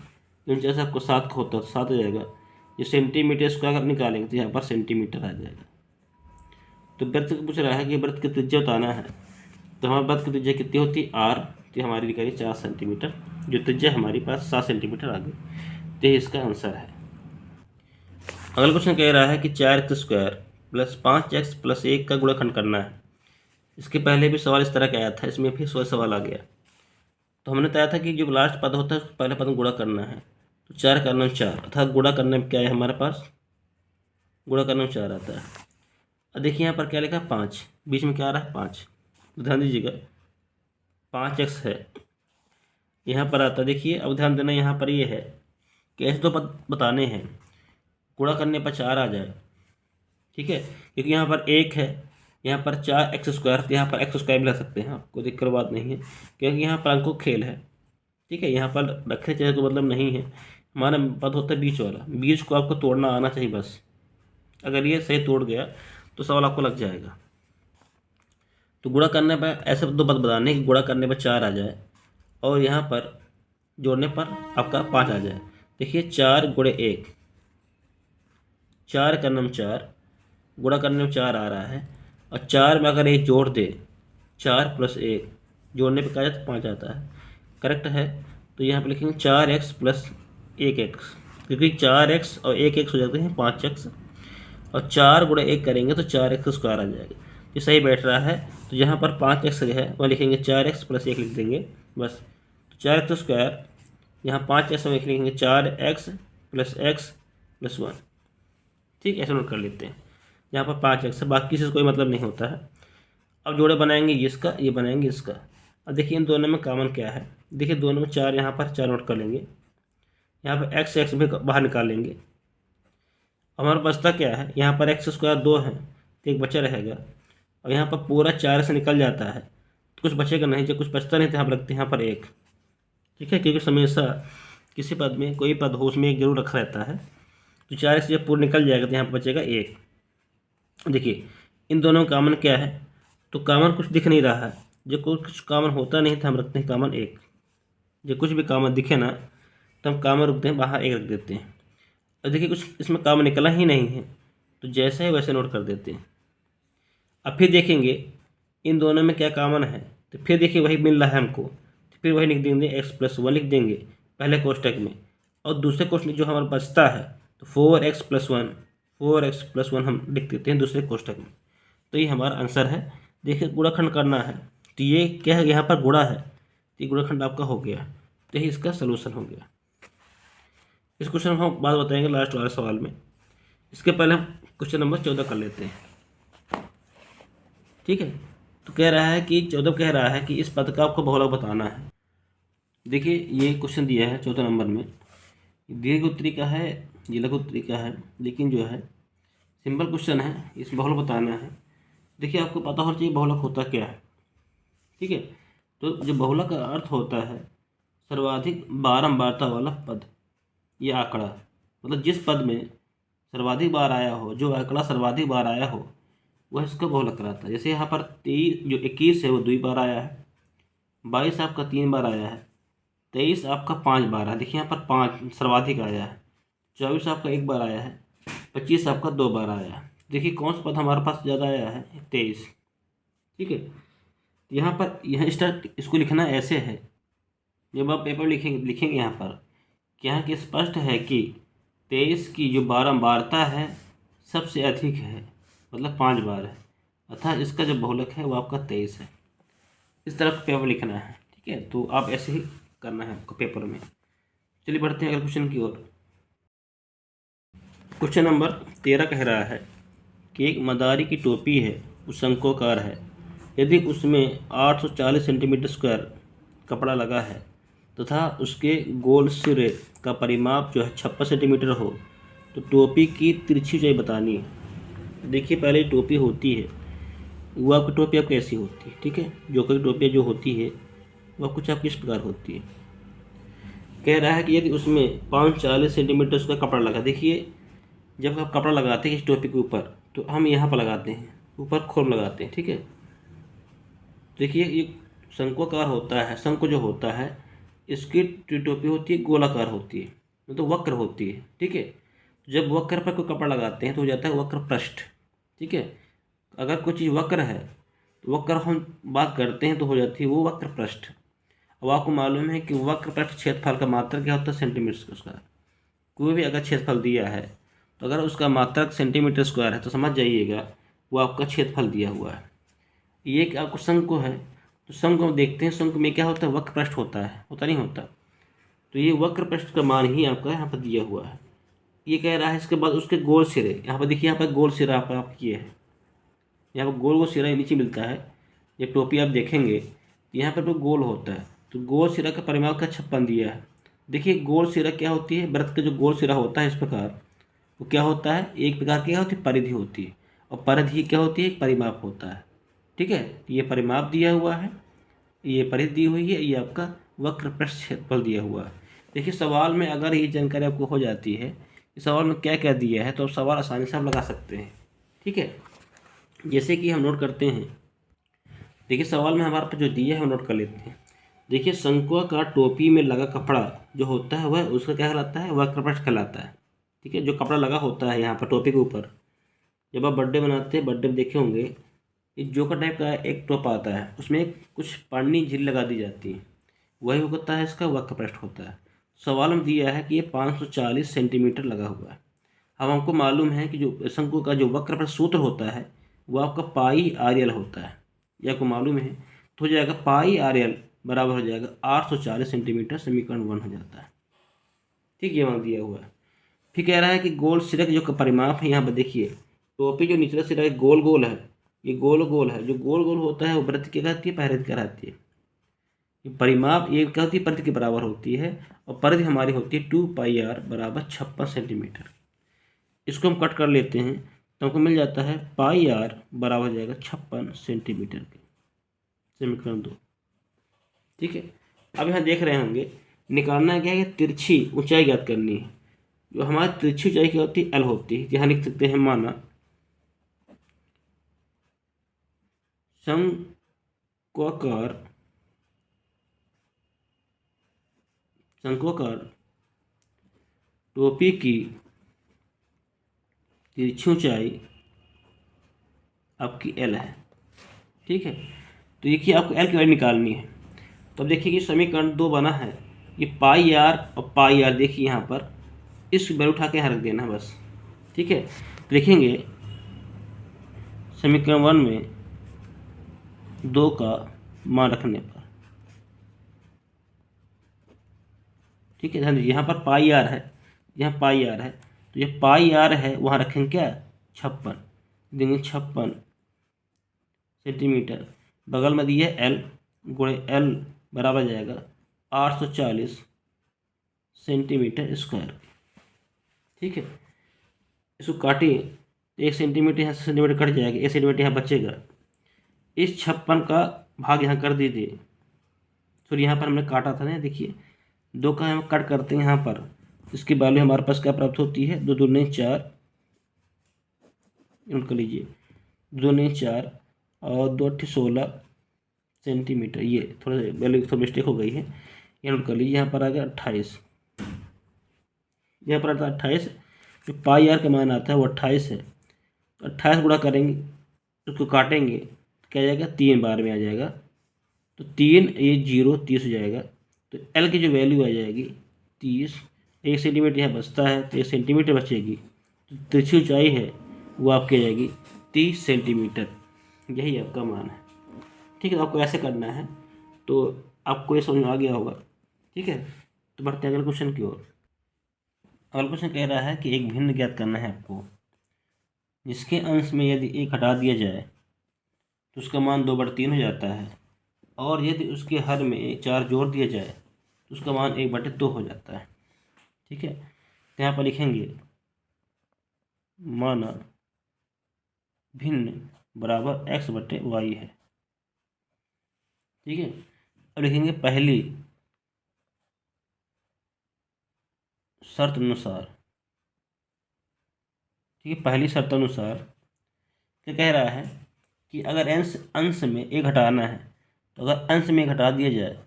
49 आपको 7 का होता है तो 7 हो जाएगा। ये सेंटीमीटर स्क्वायर अगर निकालेंगे तो यहाँ पर सेंटीमीटर आ जाएगा। तो वृत्त पूछ रहा है कि वृत्त की त्रिज्या बताना है, तो हमारे वृत्त की त्रिज्या कितनी होती है, r, तो हमारी निकाली 4 सेंटीमीटर, जो त्रिज्या हमारी पास 7 सेंटीमीटर आ गई। तो ये इसका आंसर है। अगला क्वेश्चन कह रहा है कि 4x² + 5x + 1 का गुणनखंड करना है। इसके पहले भी सवाल इस तरह का आया था, इसमें फिर सवाल आ गया। तो हमने बताया था कि जो लास्ट पद होता है उसको पहले पद में गुणा करना है। तो 4 का 9 4, अर्थात गुणा करने में क्या है हमारे पास, गुणा करने में 4 आता है। अब देखिए यहाँ पर क्या लिखा है 5, बीच में क्या आ रहा है 5, तो ध्यान दीजिएगा 5x है, यहाँ पर आता है। देखिए अब ध्यान देना, यहाँ पर ये है कि ऐसे दो पद बताने हैं, गुणा करने पर 4 आ जाए। ठीक है, क्योंकि यहाँ पर 1 है, यहाँ पर 4x², तो यहाँ पर x² भी लग सकते हैं, कोई दिक्कत बात नहीं है, क्योंकि यहाँ पर अंकों खेल है। ठीक है, यहाँ पर रखने चाहिए तो मतलब नहीं है। हमारा पद होता है बीच वाला, बीच को आपको तोड़ना आना चाहिए बस। अगर ये सही तोड़ गया तो सवाल आपको लग जाएगा। तो गुणा करने पर ऐसे दो पद बताने कि गुणा करने पर 4 आ जाए और यहाँ पर जोड़ने पर आपका 5 आ जाए। देखिए 4 × 1, 4 का 9 4, गुणा करने में 4 आ रहा है, और 4 में अगर 1 जोड़ दे, 4 + 1 जोड़ने पे क्या जाता है 5 आता है, करेक्ट है। तो यहाँ पे लिखेंगे 4x + 1x, क्योंकि 4x और 1x हो जाते हैं 5x, और 4 × 1 करेंगे तो 4x² आ जाएगा। ये सही बैठ रहा है। तो जहाँ पर 5x है वहाँ लिखेंगे 4x + 1 लिख देंगे बस। तो 4x², यहाँ 5x में लिखेंगे 4x + x + 1। ठीक, ऐसे नोट कर लेते हैं। यहाँ पर 5x है, बाकी से कोई मतलब नहीं होता है। अब जोड़े बनाएंगे इसका, ये बनाएंगे इसका। अब देखिए इन दोनों में कॉमन क्या है, देखिए दोनों में 4, यहाँ पर 4 नोट कर लेंगे, यहाँ पर x भी बाहर निकाल लेंगे। हमारा बचता क्या है, यहाँ पर x² 2 है तो 1 बचा रहेगा, और यहाँ पर पूरा 4 से निकल जाता है तो कुछ बचेगा नहीं, जब कुछ बचता नहीं तो यहाँ पर रखते हैं यहाँ पर 1। ठीक है, क्योंकि हमेशा किसी पद में कोई पद हो उसमें 1 जरूर रखा रहता है। तो 4 से जब पूरा निकल जाएगा तो यहाँ पर बचेगा 1। देखिए इन दोनों में कॉमन क्या है, तो कॉमन कुछ दिख नहीं रहा है, जो कुछ कॉमन होता नहीं तो हम रखते हैं कॉमन 1। जो कुछ भी कॉमन दिखे ना तो हम कॉमन रखते हैं, बाहर 1 रख देते हैं। और देखिए कुछ इसमें कॉमन निकला ही नहीं है तो जैसे है वैसे नोट कर देते हैं। अब फिर देखेंगे इन दोनों में क्या कॉमन है, तो फिर देखिए वही मिल रहा है हमको, तो फिर वही लिख देंगे x + 1 लिख देंगे पहले कोष्टक में, और दूसरे कोष्टक जो हमारा बचता है तो 4x + 1, 4x + 1 हम लिख देते हैं दूसरे कोष्टक में। तो ये हमारा आंसर है। देखिए गुणाखंड करना है, तो ये क्या है, यहाँ पर गुणा है, तो ये गुणाखंड आपका हो गया, तो यही इसका सलूशन हो गया। इस क्वेश्चन हम बात बताएंगे लास्ट वाले सवाल में। इसके पहले हम क्वेश्चन नंबर 14 कर लेते हैं। ठीक है, तो कह रहा है कि 14 कह रहा है कि इस पद का आपको बहुलक बताना है। देखिए ये क्वेश्चन दिया है 14 नंबर में, दीर्घ उत्तरी का है, ये लघु उत्तरी का है, लेकिन जो है सिंपल क्वेश्चन है, इस बहुलक बताना है। देखिए आपको पता होना चाहिए बहुलक होता क्या है। ठीक है, तो जो बहुलक का अर्थ होता है सर्वाधिक बारंबारता वाला पद, ये आंकड़ा, मतलब जिस पद में सर्वाधिक बार आया हो, जो आंकड़ा सर्वाधिक बार आया हो वह इसका बहुलक कहलाता है। जैसे यहाँ पर 23 जो 21 है वो 2 बार आया है, 22 आपका 3 बार आया है, 23 आपका 5 बार है, देखिए यहाँ पर 5 सर्वाधिक आया है। 24 आपका 1 बार आया है। 25 आपका 2 बार आया है। देखिए कौन सा पद हमारे पास ज़्यादा आया है, 23। ठीक है, यहाँ पर यह स्टार्ट इसको लिखना ऐसे है, जब आप पेपर लिखेंगे यहाँ पर कि यहाँ की स्पष्ट है कि 23 की जो बारंबारता है सबसे अधिक है, मतलब 5 बार है, अर्थात इसका जो बहुलक है वो आपका 23 है। इस तरह का पेपर लिखना है। ठीक है, तो आप ऐसे ही करना है आपको पेपर में। चलिए बढ़ते हैं अगले क्वेश्चन की ओर। क्वेश्चन नंबर 13 कह रहा है कि एक मदारी की टोपी है, वो शंक्वाकार है। यदि उसमें 840 सेंटीमीटर स्क्वायर कपड़ा लगा है तथा उसके गोल सिरे का परिमाप जो है 56 सेंटीमीटर हो, तो टोपी की तिरछी ऊंचाई बतानी है। देखिए पहले टोपी होती है, वो आपकी टोपी आप कैसी होती है। ठीक है, जो कोई टोपियाँ जो होती है वह कुछ आप किस प्रकार होती है। कह रहा है कि यदि उसमें 540 सेंटीमीटर उसका कपड़ा लगा। देखिए जब आप कपड़ा लगाते हैं इस टोपी के ऊपर, तो हम यहाँ पर लगाते हैं, ऊपर खोल लगाते हैं। ठीक है, देखिए ये शंक्वाकार होता है। शंकु जो होता है इसकी टोपी होती है गोलाकार होती है, मतलब वक्र होती है। ठीक है, जब वक्र पर कोई कपड़ा लगाते हैं तो हो जाता है वक्र पृष्ठ। ठीक है, अगर कोई चीज़ वक्र है तो वक्र हम बात करते हैं तो हो जाती है वो वक्र पृष्ठ। अब आपको मालूम है कि वक्र पृष्ठ क्षेत्रफल का मात्रक क्या होता है, सेंटीमीटर उसका। कोई भी अगर क्षेत्रफल दिया है तो अगर उसका मात्रक सेंटीमीटर स्क्वायर है तो समझ जाइएगा वो आपका क्षेत्रफल दिया हुआ है। ये कि आपको शंकु है, तो शंकु हम देखते हैं, शंकु में क्या होता है, वक्र पृष्ठ होता है, होता नहीं होता। तो ये वक्र पृष्ठ का मान ही आपका यहाँ पर दिया हुआ है। ये कह रहा है इसके बाद उसके गोल सिरे, यहाँ पर देखिए यहाँ पर गोल सिरा आप किए हैं, यहाँ पर गोल गोल सिरा नीचे मिलता है। ये टोपी आप देखेंगे यहाँ पर तो गोल होता है, तो गोल सिरा का परिमाप का 56 दिया है। देखिए गोल सिरा क्या होती है, वृत्त का जो गोल सिरा होता है इस प्रकार, वो क्या होता है, एक प्रकार की क्या होती है, परिधि होती है। और परिधि क्या होती है, एक परिमाप होता है। ठीक है, ये परिमाप दिया हुआ है, ये परिधि दी हुई है, ये आपका वक्र पृष्ठ क्षेत्रफल दिया हुआ है। देखिए सवाल में अगर ये जानकारी आपको हो जाती है कि सवाल में क्या क्या दिया है, तो आप सवाल आसानी से आप लगा सकते हैं। ठीक है, जैसे कि हम नोट करते हैं। देखिए सवाल में हमारे पास जो दिया है वो नोट कर लेते हैं। देखिए शंक्वाकार टोपी में लगा कपड़ा जो होता है वह उसका क्या कहलाता है, वक्र पृष्ठ कहलाता है। ठीक है, जो कपड़ा लगा होता है यहाँ पर टोपी के ऊपर, जब आप बर्थडे मनाते हैं, बर्थडे में देखे होंगे ये जोकर टाइप का एक टोप आता है, उसमें कुछ पानी झील लगा दी जाती है, वही होता है इसका वक्र पृष्ठ होता है। सवाल में दिया है कि ये 540 सेंटीमीटर लगा हुआ है। अब हमको मालूम है कि जो शंकु का जो वक्र पृष्ठ सूत्र होता है वो आपका पाई आर एल होता है, ये आपको मालूम है। तो हो जाएगा पाई आर एल बराबर हो जाएगा 840 सेंटीमीटर, समीकरण 1 हो जाता है। ठीक, ये वहाँ दिया हुआ है। फिर कह रहा है कि गोल सिरा का जो परिमाप है, यहाँ पर देखिए टोपी जो निचला सिरा है गोल गोल है, ये गोल गोल है, जो गोल गोल होता है वो वृत्त क्या कहती है, परिधि कहलाती है। ये परिमाप ये क्या होती है, परिधि के बराबर होती है, और परिधि हमारी होती है 2πr बराबर 56 सेंटीमीटर। इसको हम कट कर लेते हैं तो हमको मिल जाता है पाई आर बराबर हो जाएगा 56 सेंटीमीटर के, समीकरण 2। ठीक है, अब यहाँ देख रहे होंगे निकालना क्या है, तिरछी ऊंचाई ज्ञात करनी है। जो हमारी तिरछी ऊंचाई क्या होती है, एल होती है। यहाँ लिख सकते हैं माना शंक्वाकार टोपी की तिरछी ऊंचाई आपकी एल है। ठीक है, तो देखिए आपको एल की वैल्यू निकालनी है। तो अब देखिए कि समीकरण 2 बना है, ये पाई आर और पाई आर, देखिए यहाँ पर इस वैल्यू उठा के यहाँ रख देना बस। ठीक है, तो लिखेंगे समीकरण 1 में 2 का मान रखने पर। ठीक है, ध्यान दीजिए यहाँ पर पाई आर है, यहाँ पाई आर है, तो ये पाई आर है, वहाँ रखेंगे क्या 56, देंगे 56 सेंटीमीटर। बगल में दिया एल, गुणे एल बराबर जाएगा 840 सेंटीमीटर स्क्वायर। ठीक है, इसको काटिए तो 1 सेंटीमीटर यहाँ से सेंटीमीटर कट जाएगा, 1 सेंटीमीटर यहाँ बचेगा। इस 56 का भाग यहाँ कर दीजिए, फिर यहाँ पर हमने काटा था ना, देखिए 2 का हम कट करते हैं यहाँ पर, इसकी वैल्यू हमारे पास क्या प्राप्त होती है, 2 दूनी 4, नोट कर लीजिए 2 दूनी 4 और 2 8 16 सेंटीमीटर। ये थोड़ा वैल्यू थोड़ा मिस्टेक हो गई है, ये नोट कर लीजिए। यहाँ पर आ गया 28, यहाँ पर आता है 28, जो पाई आर का मान आता है वो 28 है। तो 28 गुणा करेंगे, उसको काटेंगे तो क्या आ जाएगा, 3 बार में आ जाएगा। तो 3 ये 0 30 हो जाएगा। तो एल की जो वैल्यू आ जाएगी 30, 1 सेंटीमीटर यहाँ बचता है तो 1 सेंटीमीटर बचेगी। तो तिरछी ऊंचाई है वो आपकी आ जाएगी 30 सेंटीमीटर। यही आपका मान है। ठीक है, तो आपको ऐसे करना है। तो आपको ये समझ में आ गया होगा। ठीक है, तो बढ़ते हैं अगले क्वेश्चन की ओर। अगला क्वेश्चन कह रहा है कि एक भिन्न ज्ञात करना है आपको, जिसके अंश में यदि 1 हटा दिया जाए तो उसका मान 2/3 हो जाता है, और यदि उसके हर में 4 जोड़ दिया जाए तो उसका मान 1/2 हो जाता है। ठीक है, तो यहाँ पर लिखेंगे माना भिन्न बराबर x/y है। ठीक है, अब लिखेंगे पहली शर्त अनुसार। ठीक है, पहली शर्त अनुसार क्या कह रहा है कि अगर अंश अंश में 1 घटाना है, तो अगर अंश में 1 घटा दिया जाए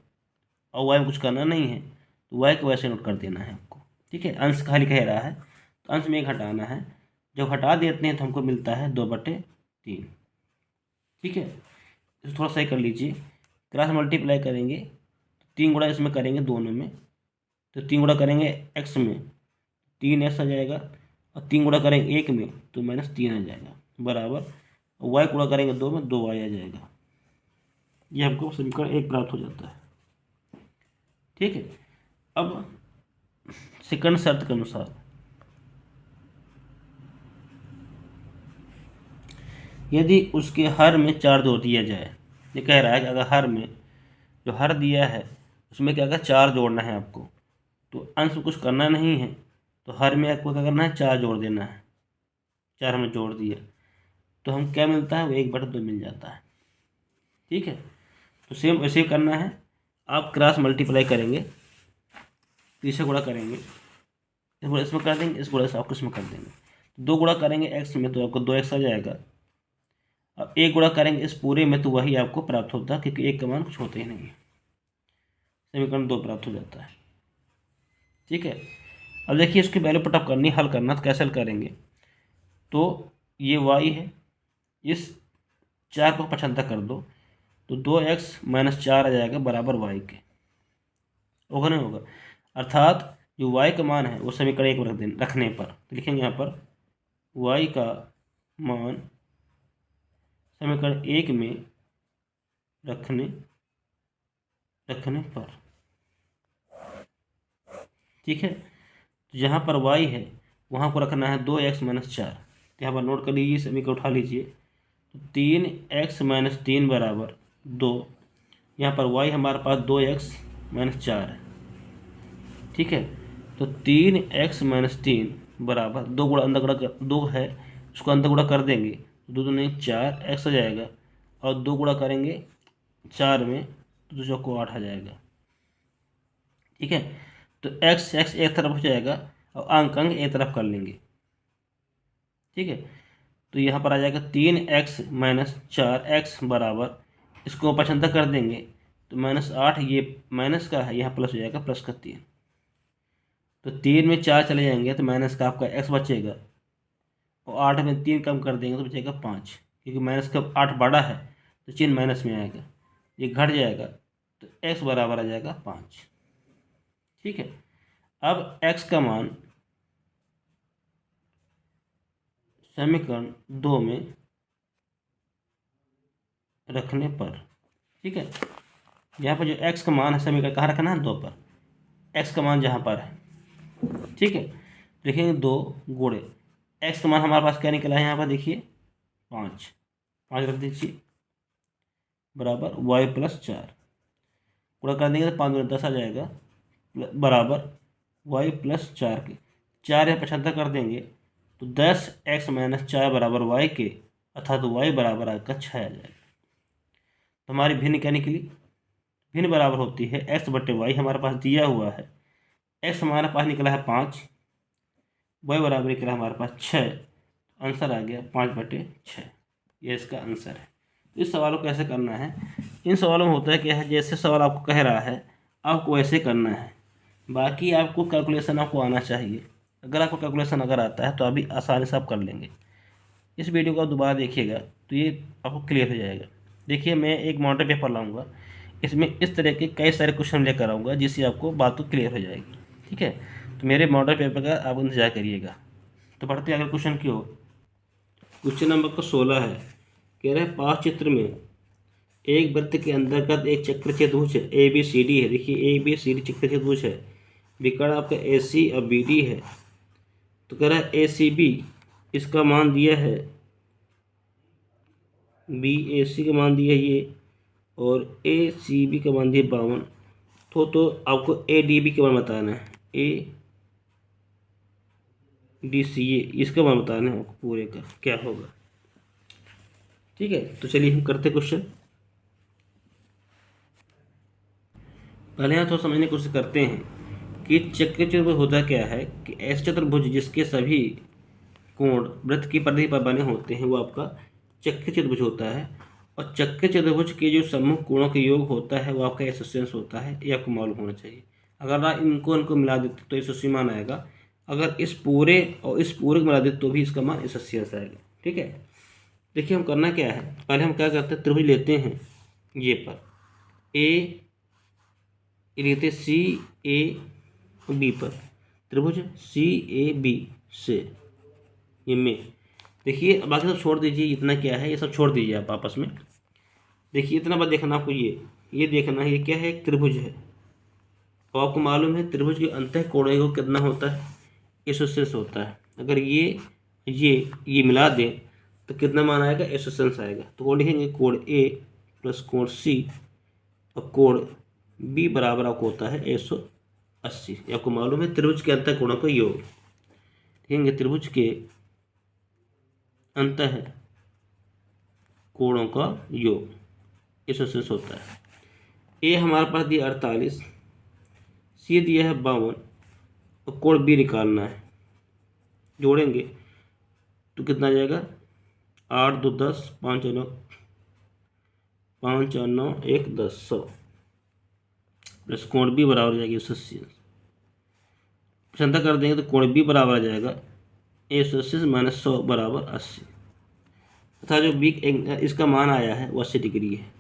और वाई में कुछ करना नहीं है तो वाई को वैसे नोट कर देना है आपको। ठीक है, अंश खाली कह रहा है तो अंश में 1 घटाना है, जब हटा देते हैं तो हमको मिलता है 2/3। ठीक है, इसको थोड़ा सही कर लीजिए। क्रॉस मल्टीप्लाई करेंगे तो 3 गुणा इसमें करेंगे दोनों में, तो 3 गुणा करेंगे एक्स में 3x आ जाएगा, और 3 गुणा करेंगे 1 में तो -3 आ जाएगा, बराबर y गुणा करेंगे 2 में 2y आ जाएगा। ये हमको समीकरण 1 प्राप्त हो जाता है। ठीक है, अब सेकंड शर्त के अनुसार यदि उसके हर में 4 जोड़ दिया जाए, ये कह रहा है कि अगर हर में जो हर दिया है उसमें क्या कर 4 जोड़ना है आपको, तो अंश में कुछ करना नहीं है, तो हर में आपको क्या करना है 4 जोड़ देना है। 4 हमने जोड़ दिया तो हम क्या मिलता है वो 1/2 मिल जाता है। ठीक है, तो सेम वैसे ही करना है। आप क्रॉस मल्टीप्लाई करेंगे, तीसरा गुणा करेंगे, इस गुणा इसमें कर देंगे, इस गुणा से आपको इसमें कर देंगे। 2 गुणा करेंगे x में तो आपको 2x आ जाएगा। अब 1 गुणा करेंगे इस पूरे में तो वही आपको प्राप्त होता है, क्योंकि 1 का मान कुछ होता ही नहीं है। समीकरण 2 प्राप्त हो जाता है। ठीक है, अब देखिए इसकी वैल्यू पुटअप करनी, हल करना, तो कैसे हल करेंगे। तो ये y है, इस 4 को 75 कर दो तो 2x - 4 आ जाएगा बराबर y के। होगा नहीं होगा, अर्थात जो y का मान है वो समीकरण 1 में रखने पर, तो लिखेंगे यहाँ पर y का मान समीकरण 1 में रखने पर। ठीक है, तो जहाँ पर y है वहाँ को रखना है 2x - 4। तो यहाँ पर नोट कर लीजिए, समीकरण उठा लीजिए। तो 3x - 3 बराबर 2। यहाँ पर y हमारे पास 2x - 4 है। ठीक है, तो 3x - 3 बराबर 2 गुणा अंदर गुणा कर 2 है, उसको अंदर गुणा कर देंगे तो 2 दूनी 4x आ जाएगा, और 2 गुणा करेंगे 4 में तो 2 चौको 8 आ जाएगा। ठीक है, तो x एक तरफ हो जाएगा और अंक एक तरफ कर लेंगे। ठीक है, तो यहाँ पर आ जाएगा 3x - 4x बराबर, इसको 75 कर देंगे तो -8, ये माइनस का है, यहाँ प्लस हो जाएगा प्लस का 3। तो 3 में 4 चले जाएंगे तो माइनस का आपका x बचेगा, और 8 में 3 कम कर देंगे तो बचेगा 5, क्योंकि माइनस का 8 बड़ा है तो चिन्ह माइनस में आएगा, ये घट जाएगा तो x बराबर आ जाएगा 5। ठीक है, अब x का मान समीकरण 2 में रखने पर। ठीक है, यहाँ पर जो x का मान है समीकरण कहाँ रखना है 2 पर, x का मान जहाँ पर है। ठीक है, देखेंगे 2 गुणे x का मान हमारे पास क्या निकला है, यहाँ पर देखिए 5 रख दीजिए बराबर y + 4 गुणा कर देंगे तो 5 × 10 आ जाएगा बराबर y + 4 के। 4 या 75 कर देंगे तो 10x - 4 बराबर y के, अर्थात y बराबर आपका 6 आ जाएगा। तो हमारी भिन्न क्या निकली, भिन्न बराबर होती है x/y, हमारे पास दिया हुआ है x हमारे पास निकला है 5, y बराबर निकला हमारे पास 6, आंसर आ गया 5/6। ये इसका आंसर है। इस सवालों को कैसे करना है, इन सवालों में होता है क्या है, जैसे सवाल आपको कह रहा है आपको ऐसे करना है। बाकी आपको कैलकुलेशन आपको आना चाहिए। अगर आपको कैलकुलेशन अगर आता है तो अभी आसानी से आप कर लेंगे। इस वीडियो को आप दोबारा देखिएगा तो ये आपको क्लियर हो जाएगा। देखिए, मैं एक मॉडल पेपर लाऊंगा, इसमें इस तरह के कई सारे क्वेश्चन लेकर आऊँगा जिससे आपको बात तो क्लियर हो जाएगी। ठीक है, तो मेरे मॉडल पेपर का आप इंतजार करिएगा। तो बढ़ते हैं अगले क्वेश्चन की ओर। क्वेश्चन नंबर 16 है, कह रहे हैं पांच चित्र में एक वृत्त के अंतर्गत एक चक्र चतुर्भुज ए बी सी डी है। देखिए, ए बी सी डी चक्र चतुर्भुज है, विकर्ण आपका ए सी और बी डी है। तो कह रहा है ए सी बी, इसका मान दिया है बी ए सी का मान दिया ये, और ए सी बी का मान दिया 52। तो आपको ए डी बी का मान बताना है, ए डी सी ए इसका मान बताना है आपको पूरे का क्या होगा। ठीक है, तो चलिए हम करते क्वेश्चन। पहले यहाँ थोड़ा समझने की कोशिश करते हैं कि चक्र चतुर्भुज होता क्या है। कि ऐसे चतुर्भुज जिसके सभी कोण वृत्त की परिधि पर बने होते हैं वो आपका चक्र चतुर्भुज होता है। और चक्र चतुर्भुज के जो सम्मुख कोणों का योग होता है वो आपका एसोसिएंस होता है, ये आपको मालूम होना चाहिए। अगर आप इनको मिला देते तो एसोसिएंस मान आएगा, अगर इस पूरे और इस पूरे को मिला देते तो भी इसका मान एसोसिएंस आएगा। ठीक है, देखिए हम करना क्या है, पहले हम क्या करते हैं, त्रिभुज लेते हैं ये पर ए, लेते सी ए बी पर, त्रिभुज सी ए बी से ये में। देखिए बाकी सब छोड़ दीजिए, इतना क्या है ये सब छोड़ दीजिए आप आपस में। देखिए इतना बात देखना आपको, ये देखना है, ये क्या है, एक त्रिभुज है। और आपको मालूम है त्रिभुज के अंतः कोण को कितना होता है, एसोसिएंस होता है। अगर ये मिला दें तो कितना मान आएगा, एसोसिएंस आएगा। तो वो लिखेंगे कोण ए प्लस कोण सी और कोण बी बराबर आपको होता है 180। आपको मालूम है त्रिभुज के अंतः कोणों का योग। लिखेंगे त्रिभुज के अंतः कोणों का योग 180 होता है। ए हमारे पास दिया 48, सी दिया है 52 और कोण बी निकालना है। जोड़ेंगे तो कितना आ जाएगा, 8 2 10, 5 9 5 9 1 10, 100 प्लस कोण बी बराबर हो जाएगी 180। प्रशंसा कर देंगे तो कोण बी बराबर आ जाएगा 180 माइनस 100 बराबर 80, तथा जो बी इसका मान आया है वो 80 डिग्री है।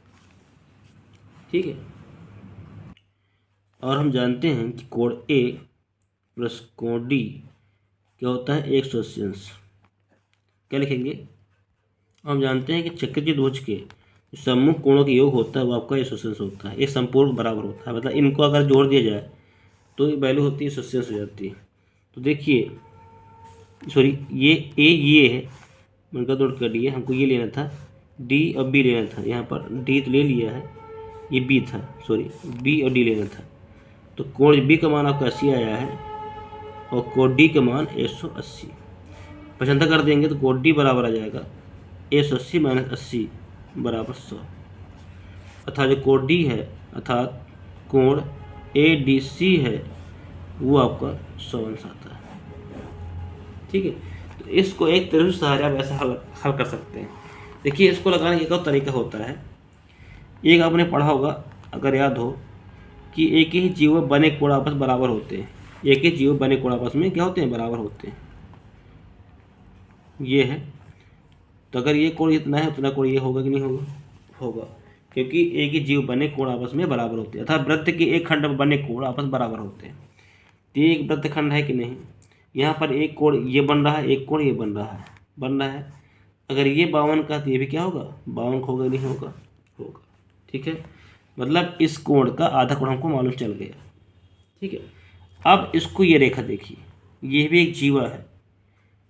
ठीक है, और हम जानते हैं कि कोण ए प्लस कोण डी क्या होता है, 180। क्या लिखेंगे, हम जानते हैं कि चक्र चतुर्भुज के सम्मुख कोणों का योग होता है वो आपका 180 होता है। एक संपूर्ण बराबर होता है, मतलब इनको अगर जोड़ दिया जाए तो वैल्यू होती है 180 हो जाती है। तो देखिए सॉरी, ये है, उनका जोड़ कर दिए, हमको ये लेना था डी और बी लेना था। यहाँ पर डी तो ले लिया है, ये बी था, सॉरी बी और डी लेना था। तो कोण बी का मान आपका 80 आया है और कोण डी का मान 180। पसंद कर देंगे तो कोण डी बराबर आ जाएगा 180 माइनस 80 बराबर 100, अर्थात जो कोण डी है अर्थात कोण ए डी सी है वो आपका 100 अंश आता है। ठीक है, तो इसको एक त्रिभुज सहारे आप ऐसा हल कर सकते हैं। देखिए इसको लगाने का एक और तरीका होता है। एक आपने पढ़ा होगा अगर याद हो कि एक ही जीव में बने कोण आपस बराबर होते हैं। एक ही जीव बने कोण आपस में क्या होते हैं, बराबर होते हैं। ये है, तो अगर ये कोण इतना है उतना कोण ये होगा कि नहीं होगा, होगा, क्योंकि एक ही जीव बने कोण आपस में बराबर होते हैं, अर्थात वृत्त के एक खंड में बने कोण आपस बराबर होते हैं। तो ये एक वृत्त खंड है कि नहीं, यहाँ पर एक कोण ये बन रहा है, एक कोण ये बन रहा है। अगर ये 52 का तो ये भी क्या होगा, 52 होगा नहीं होगा, होगा। ठीक है, मतलब इस कोण का आधा कोण हमको मालूम चल गया। ठीक है, अब इसको ये रेखा देखिए, ये भी एक जीवा है,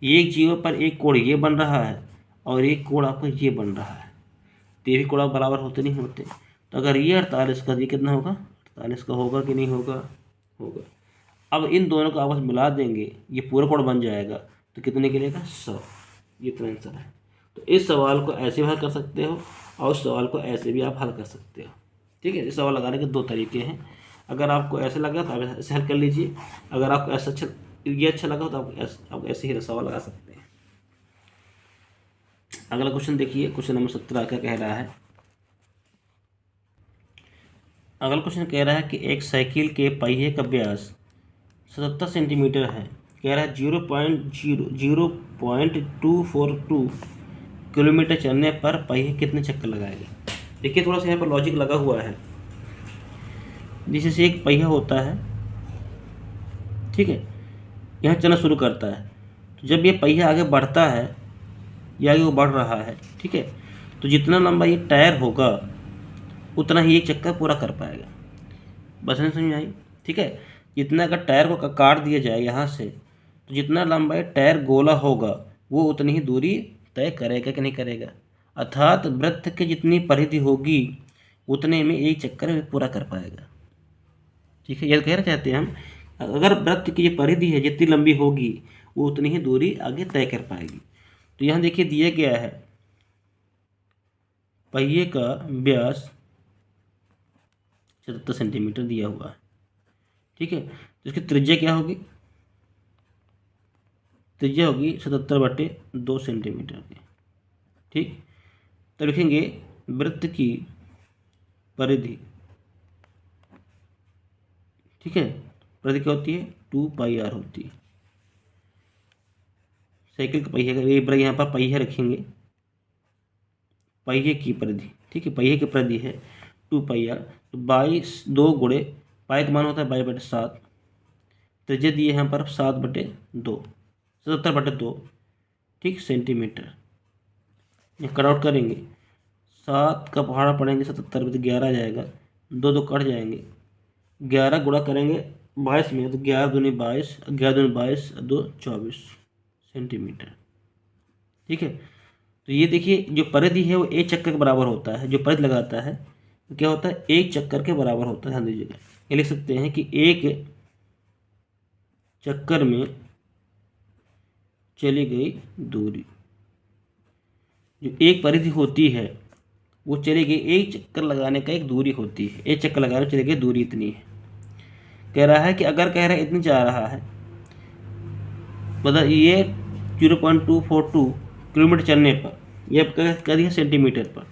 ये एक जीवा पर एक कोण ये बन रहा है और एक कोण आपका ये बन रहा है, तो ये भी कोण बराबर होते नहीं होते। तो अगर ये 48 का ये कितना होगा, 48 का होगा कि नहीं होगा, होगा। अब इन दोनों को आपस मिला देंगे, ये पूरा कोण बन जाएगा, तो कितने के लेगा, 100। ये इतना आंसर है। तो इस सवाल को ऐसे भी हल कर सकते हो और उस सवाल को ऐसे भी आप हल कर सकते हो। ठीक है, इस सवाल लगाने के 2 तरीके हैं। अगर आपको ऐसे लगा तो आप ऐसे हल कर लीजिए, अगर आपको ऐसा ये अच्छा लगा तो आप ऐसे ही सवाल लगा सकते हैं। अगला क्वेश्चन देखिए, क्वेश्चन नंबर 17 क्या कह रहा है। अगला क्वेश्चन कह रहा है कि एक साइकिल के पहिए का व्यास 77 सेंटीमीटर है। कह रहा है 0.242 किलोमीटर चलने पर पहिए कितने चक्कर लगाएगा। देखिए थोड़ा सा यहाँ पर लॉजिक लगा हुआ है। जैसे एक पहिया होता है, ठीक है, यहाँ चलना शुरू करता है, तो जब ये पहिया आगे बढ़ता है, ये आगे वो बढ़ रहा है, ठीक है, तो जितना लंबा ये टायर होगा उतना ही ये चक्कर पूरा कर पाएगा। बस नहीं समझ आई, ठीक है। जितना अगर टायर को काट दिया जाए यहाँ से, तो जितना लंबा ये टायर गोला होगा वो उतनी ही दूरी तय करेगा कि नहीं करेगा। अर्थात वृत्त की जितनी परिधि होगी उतने में एक चक्कर पूरा कर पाएगा, ठीक है। यह कहना चाहते हैं हम, अगर वृत्त की जो परिधि है जितनी लंबी होगी वो उतनी ही दूरी आगे तय कर पाएगी। तो यहाँ देखिए दिया गया है पहिए का व्यास 77 सेंटीमीटर दिया हुआ है, ठीक है। तो इसकी त्रिज्या क्या होगी, त्रिज्या होगी 77/2 सेंटीमीटर की, ठीक। तो लिखेंगे वृत्त की परिधि, ठीक है, परिधि क्या होती है 2πr होती है। साइकिल का पहिए का यहाँ पर पहिया रखेंगे, पहिए की परिधि, ठीक है, पहिए की परिधि है 2πr। तो 22 2 गुणे पाई का मान होता है 22/7, त्रिज्या दिए यहाँ पर 7/2 77/2, ठीक, सेंटीमीटर। ये कट आउट करेंगे, 7 का पहाड़ा पड़ेंगे 77 में तो 11 आ जाएगा, 2 कट जाएंगे, 11 गुणा करेंगे 22 में तो 11 दूनी 22, 11 दूनी 22, 2 24 सेंटीमीटर, ठीक है। तो ये देखिए जो परिधि है वो एक चक्कर के बराबर होता है। जो परिधि लगाता है तो क्या होता है, एक चक्कर के बराबर होता है। ध्यान दीजिएगा, ये लिख सकते हैं कि एक चक्कर में चली गई दूरी, जो एक परिधि होती है वो चली गई, एक चक्कर लगाने का एक दूरी होती है, एक चक्कर लगाने चली गई दूरी इतनी है। कह रहा है कि अगर कह रहा है इतनी जा रहा है, मतलब ये 0.242 किलोमीटर चलने पर, ये आपका कह दिया सेंटीमीटर पर,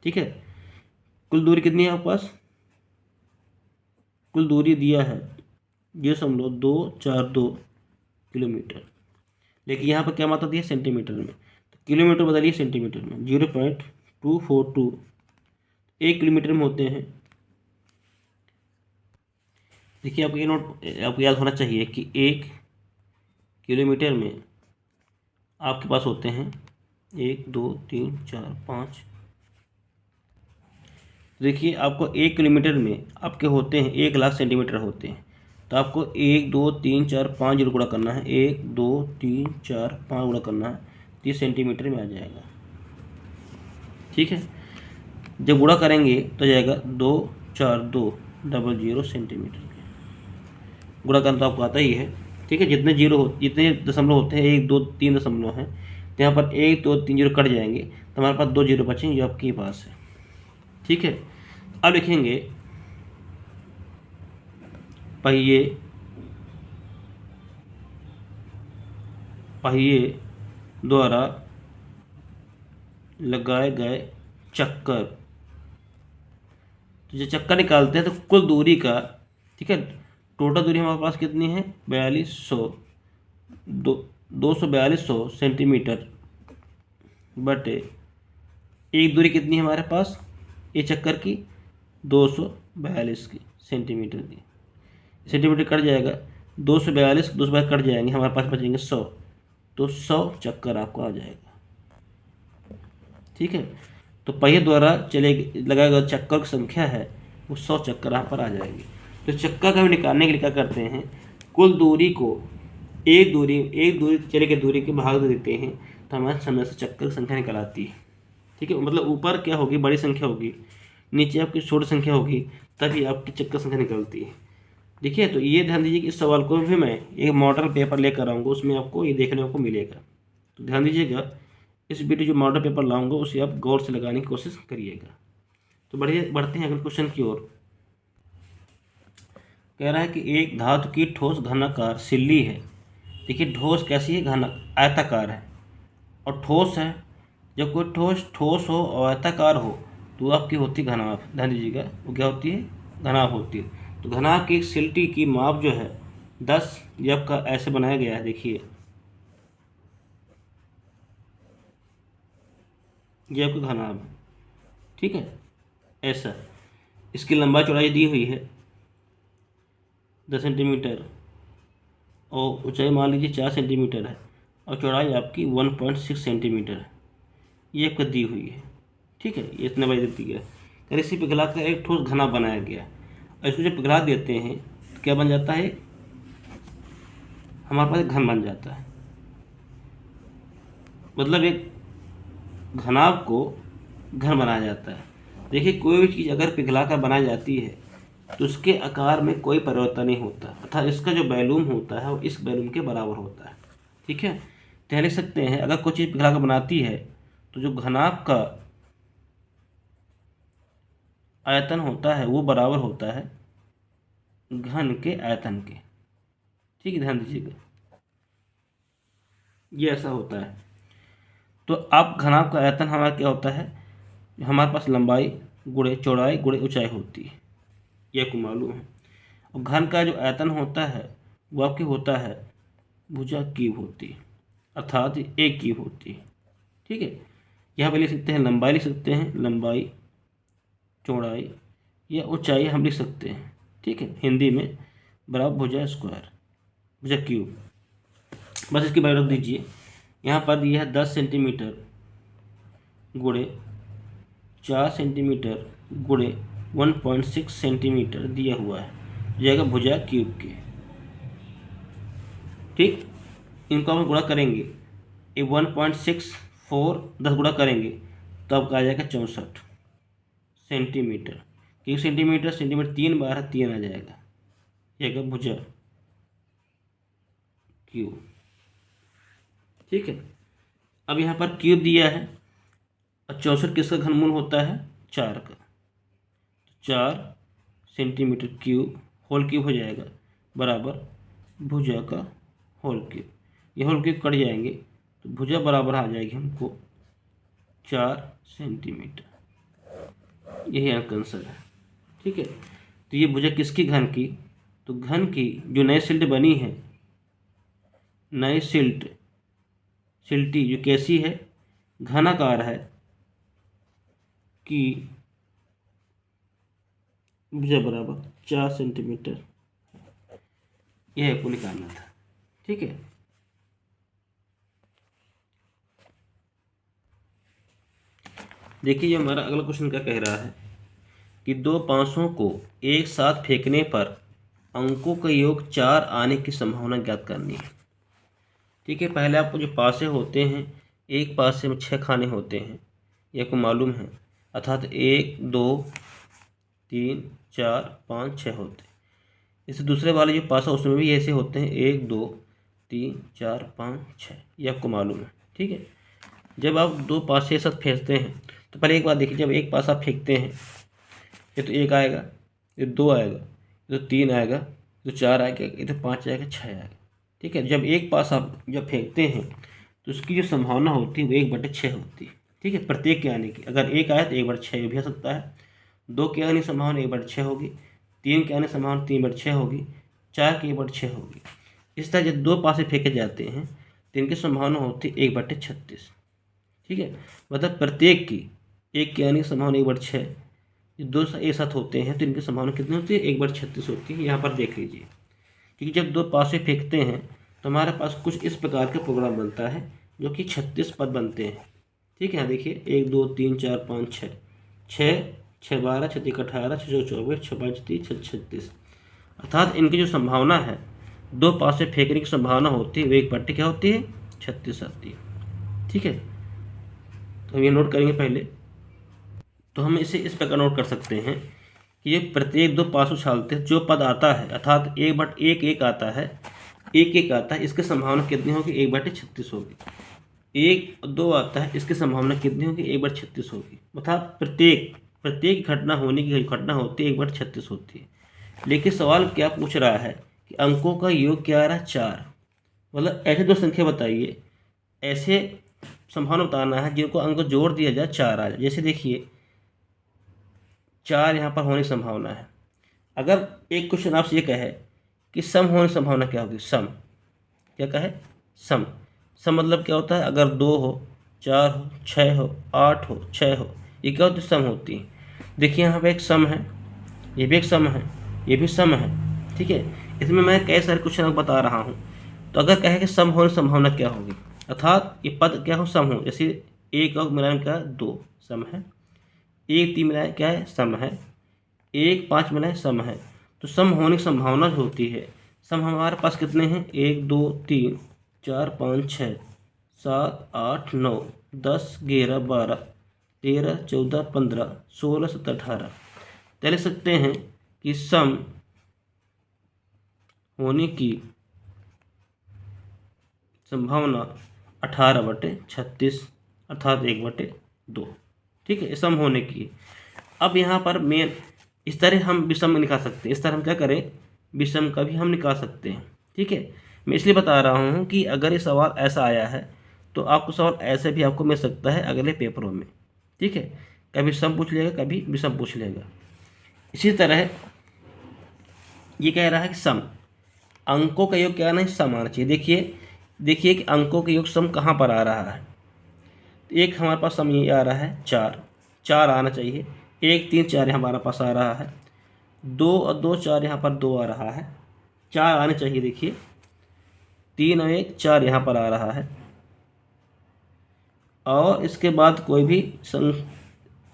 ठीक है। कुल दूरी कितनी है आपके पास, कुल दूरी दिया है 0.242 किलोमीटर, लेकिन यहाँ पर क्या मात्रा दी है सेंटीमीटर में, तो किलोमीटर बदलिए सेंटीमीटर में। 0.242 1 किलोमीटर में होते हैं। देखिए आपको ये नोट आपको याद होना चाहिए कि 1 किलोमीटर में आपके पास होते हैं 1 2 3 4 5। देखिए आपको 1 किलोमीटर में आपके होते हैं 1,00,000 सेंटीमीटर होते हैं, तो आपको 1 2 3 4 5 जीरो गुणा करना है, 1 2 3 4 5 गुणा करना है, 30 सेंटीमीटर में आ जाएगा, ठीक है। जब गुणा करेंगे तो जाएगा 2 4 2 00 सेंटीमीटर। गुणा करना तो आपको आता ही है, ठीक है। जितने जीरो हो, जितने दशमलव होते हैं 1 2 3 दशमलव हैं, तो यहाँ पर 1 2 3 जीरो कट जाएंगे, तो हमारे पास 2 जीरो बचेंगे जो आपके पास है, ठीक है। अब लिखेंगे पहिए द्वारा लगाए गए चक्कर। तो जो चक्कर निकालते हैं तो कुल दूरी का, ठीक है, टोटल दूरी हमारे पास कितनी है 242 सेंटीमीटर बटे एक दूरी कितनी है हमारे पास ये चक्कर की 242 की सेंटीमीटर की। सेंटीमीटर कट जाएगा, 242 कट जाएंगे, हमारे पास बचेंगे 100, तो 100 चक्कर आपको आ जाएगा, ठीक है। तो पहिए द्वारा चले लगाए गए चक्कर की संख्या है वो 100 चक्कर यहाँ पर आ जाएगी। तो चक्कर का भी निकालने के लिए क्या करते हैं, कुल दूरी को एक दूरी चले गए दूरी के भाग दे देते हैं, तो हमारे समय से चक्कर की संख्या निकल आती है, ठीक है। मतलब ऊपर क्या होगी बड़ी संख्या होगी, नीचे आपकी छोटी संख्या होगी, तभी आपकी चक्कर संख्या निकलती है। देखिए तो ये ध्यान दीजिए कि इस सवाल को भी मैं एक मॉडल पेपर लेकर आऊँगा, उसमें आपको ये देखने को मिलेगा। तो ध्यान दीजिएगा, इस वीडियो जो मॉडल पेपर लाऊंगा उसे आप गौर से लगाने की कोशिश करिएगा। तो बढ़ते हैं अगले क्वेश्चन की ओर। कह रहा है कि एक धातु की ठोस घनाकार सिल्ली है। देखिए ठोस कैसी है, घना आयताकार है और ठोस है। जब कोई ठोस हो और आयताकार हो तो आपकी होती घनाभ। ध्यान दीजिएगा वो क्या होती है घनाभ होती है। तो घनाभ की सिल्टी की माप जो है 10, ये आपका ऐसे बनाया गया है, देखिए ये आपका घनाभ है, ठीक है, ऐसा। इसकी लंबाई चौड़ाई दी हुई है 10 सेंटीमीटर, और ऊंचाई मान लीजिए 4 सेंटीमीटर है, और चौड़ाई आपकी 1.6 सेंटीमीटर है, ये आपको दी हुई है, ठीक है, ये इतने बजे दी गया। अगर इसी पिघला कर एक ठोस घना बनाया गया, और इसको जब पिघला देते हैं तो क्या बन जाता है, हमारे पास एक घन बन जाता है। मतलब एक घनाभ को घन बनाया जाता है। देखिए कोई भी चीज़ अगर पिघला कर बनाई जाती है तो उसके आकार में कोई परिवर्तन नहीं होता, अर्थात इसका जो वॉल्यूम होता है वो इस वॉल्यूम के बराबर होता है, ठीक है। तो लिख सकते हैं अगर कोई चीज़ पिघला कर बनाती है तो जो घनाभ का आयतन होता है वो बराबर होता है घन के आयतन के, ठीक है, ध्यान दीजिएगा, ये ऐसा होता है। तो अब घनाभ का आयतन हमारा क्या होता है, हमारे पास लंबाई गुणे चौड़ाई गुणे ऊंचाई होती है, ये आपको मालूम है। और घन का जो आयतन होता है वो आपकी होता है भुजा क्यूब होती है, अर्थात एक क्यूब होती है, ठीक है। यहाँ पे लिख सकते हैं लंबाई, लिख सकते हैं लंबाई, चौड़ाई या ऊंचाई हम लिख सकते हैं, ठीक है, हिंदी में बराबर भुजा स्क्वायर, भुजा क्यूब। बस इसकी वैल्यू रख दीजिए। यहाँ पर दिया है 10 सेंटीमीटर गुणे 4 सेंटीमीटर गुणे 1.6 सेंटीमीटर दिया हुआ है, जाएगा भुजा क्यूब के, ठीक। इनको हम गुणा करेंगे, ये 1.64 10 गुणा करेंगे तो आपका आ जाएगा 64 सेंटीमीटर, क्योंकि सेंटीमीटर सेंटीमीटर 3 बार है, 3 आ जाएगा, ये भुजा क्यूब, ठीक है। अब यहाँ पर क्यूब दिया है और 64 किसका घनमूल होता है, 4 का, 4 सेंटीमीटर क्यूब होल क्यूब हो जाएगा बराबर भुजा का होल क्यूब। ये होल क्यूब कट जाएंगे तो भुजा बराबर आ जाएगी हमको 4 सेंटीमीटर, यही आंसर है, ठीक है। तो ये भुजा किसकी, घन की, तो घन की जो नई सिल्ट बनी है, नई सिल्टी जो कैसी है, घनाकार है, कि भुजा बराबर 4 सेंटीमीटर, यह आपको निकालना था, ठीक है। देखिए हमारा अगला क्वेश्चन क्या कह रहा है कि दो पासों को एक साथ फेंकने पर अंकों का योग 4 आने की संभावना ज्ञात करनी है, ठीक है। पहले आपको जो पासे होते हैं, एक पासे में 6 खाने होते हैं, ये आपको मालूम है, अर्थात 1 2 3 4 5 6 होते हैं। इससे दूसरे वाले जो पासा उसमें भी ऐसे होते हैं, 1 2 3 4 5 6, ये आपको मालूम है, ठीक है। जब आप दो पासे एक साथ फेंकते हैं तो पहले एक बात देखिए, जब एक पासा फेंकते हैं ये तो 1 आएगा, ये 2 आएगा, ये तो 3 आएगा, ये तो 4 आएगा, ये तो 5 आएगा, 6 आएगा, ठीक है। जब एक पास आप जब फेंकते हैं तो उसकी जो संभावना होती है वो 1/6 होती है, ठीक है, प्रत्येक के आने की। अगर 1 आया तो 1/6 भी आ सकता है, 2 के आने की संभावना 1/6 होगी, 3 के आने की संभावना 3/6 होगी, 4 की 1/6 होगी। इस तरह जब दो पासे फेंके जाते हैं तो इनकी संभावना होती है 1/36, ठीक है। मतलब प्रत्येक की, एक के आने की संभावना 1/6, दो एक साथ होते हैं तो इनकी संभावना कितनी होती है, 1/36 होती है। यहाँ पर देख लीजिए, क्योंकि जब दो पासे फेंकते हैं तो हमारे पास कुछ इस प्रकार का प्रोग्राम बनता है जो कि 36 पद बनते हैं, ठीक है। देखिए 1 2 3 4 5 6, 6 12 6 1 18 6 24 6 5 30 6 36, अर्थात इनकी जो संभावना है, दो पासे फेंकने की संभावना होती है वो 1/, क्या होती है, 36 आती है, ठीक है। तो हम ये नोट करेंगे पहले, तो हम इसे इस प्रकार नोट कर सकते हैं कि ये प्रत्येक दो पास उछालते जो पद आता है, अर्थात 1/1 आता है, 1 आता है, इसकी संभावना कितनी होगी, 1/36 होगी। 1 2 आता है, इसकी संभावना कितनी होगी, 1/36 होगी। अर्थात प्रत्येक घटना होने की घटना होती है 1/36 होती है। लेकिन सवाल क्या पूछ रहा है कि अंकों का योग क्या आ रहा है, 4। मतलब ऐसे दो संख्या बताइए, ऐसे संभावना बताना है जिनको अंक जोड़ दिया जाए 4 आ जाए। जैसे देखिए 4 यहाँ पर होने की संभावना है, अगर एक क्वेश्चन आपसे ये कहे कि सम होने की संभावना क्या होगी, सम क्या कहे, सम सम मतलब क्या होता है, अगर 2 हो, 4 हो, 6 हो, 8 हो, 6 हो, ये क्या होती है, सम होती है। देखिए यहाँ पे एक सम है, ये भी एक सम है, ये भी सम है, ठीक है। इसमें मैं कई सारे क्वेश्चन आपको बता रहा हूँ। तो अगर कहे कि सम होने की संभावना क्या होगी, अर्थात ये पद क्या हो, सम हो, जैसे 1 और मिलान क्या 2 सम है, 1 3 मिलाए क्या है, सम है, 1 5 मिलाए सम है। तो सम होने की संभावना जो होती है, सम हमारे पास कितने हैं, 1 2 3 4 5 6 7 8 9 10 11 12 13 14 15 16 17 18। तो लिख सकते हैं कि सम होने की संभावना 18/36 अर्थात 1/2, ठीक है, सम होने की। अब यहाँ पर मेन इस तरह हम विषम निकाल सकते हैं, इस तरह हम क्या करें, विषम का भी हम निकाल सकते हैं, ठीक है। मैं इसलिए बता रहा हूँ कि अगर ये सवाल ऐसा आया है तो आपको सवाल ऐसे भी आपको मिल सकता है अगले पेपरों में, ठीक है। कभी सम पूछ लेगा, कभी विषम पूछ लेगा। इसी तरह ये कह रहा है कि सम अंकों का योग क्या नहीं, सम आना चाहिए। देखिए कि अंकों का योग सम कहाँ पर आ रहा है। एक हमारे पास सम ये आ रहा है 4, 4 आना चाहिए। 1 3 4 हमारे पास आ रहा है, 2 और 2 4 यहाँ पर 2 आ रहा है, 4 आने चाहिए। देखिए 3 और 1 4 यहाँ पर आ रहा है, और इसके बाद कोई भी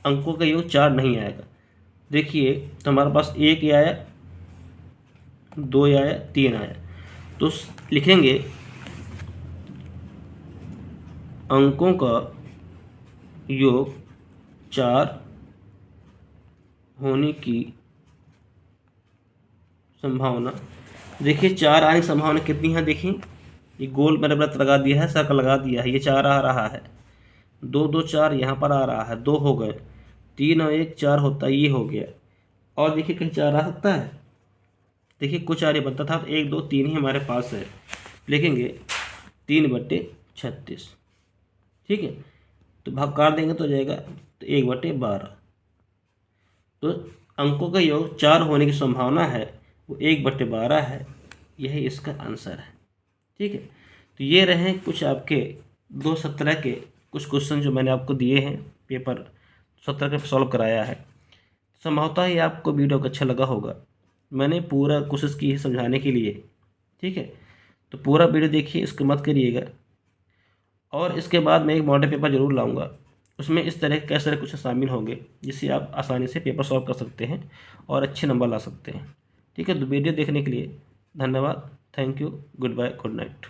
अंकों का योग 4 नहीं आएगा। देखिए तो हमारे पास 1 आया, 2 आया, 3 आया। तो लिखेंगे अंकों का योग 4 होने की संभावना। देखिए 4 आने की संभावना कितनी है, देखिए ये गोल मैंने वृत्त लगा दिया है, सर्कल लगा दिया है, ये 4 आ रहा है, 2 2 4 यहाँ पर आ रहा है, 2 हो गए, 3 और 1 4 होता है, ये हो गया। और देखिए कहीं 4 आ सकता है, देखिए कुछ आ नहीं बनता था, तो 1 2 3 ही हमारे पास है, लिखेंगे 3/36, ठीक है। तो भाग काट देंगे तो हो जाएगा तो 1/12। तो अंकों का योग 4 होने की संभावना है वो 1/12 है, यही इसका आंसर है, ठीक है। तो ये रहे कुछ आपके 2017 के कुछ क्वेश्चन जो मैंने आपको दिए हैं, पेपर 17 का सॉल्व कराया है। संभवतः ही आपको वीडियो को अच्छा लगा होगा, मैंने पूरा कोशिश की है समझाने के लिए, ठीक है। तो पूरा वीडियो देखिए, इसको मत करिएगा। और इसके बाद मैं एक मॉडल पेपर ज़रूर लाऊंगा, उसमें इस तरह कैसे सारे क्वेश्चन शामिल होंगे जिससे आप आसानी से पेपर सॉल्व कर सकते हैं और अच्छे नंबर ला सकते हैं, ठीक है। तो वीडियो देखने के लिए धन्यवाद, thank you, good bye, good night.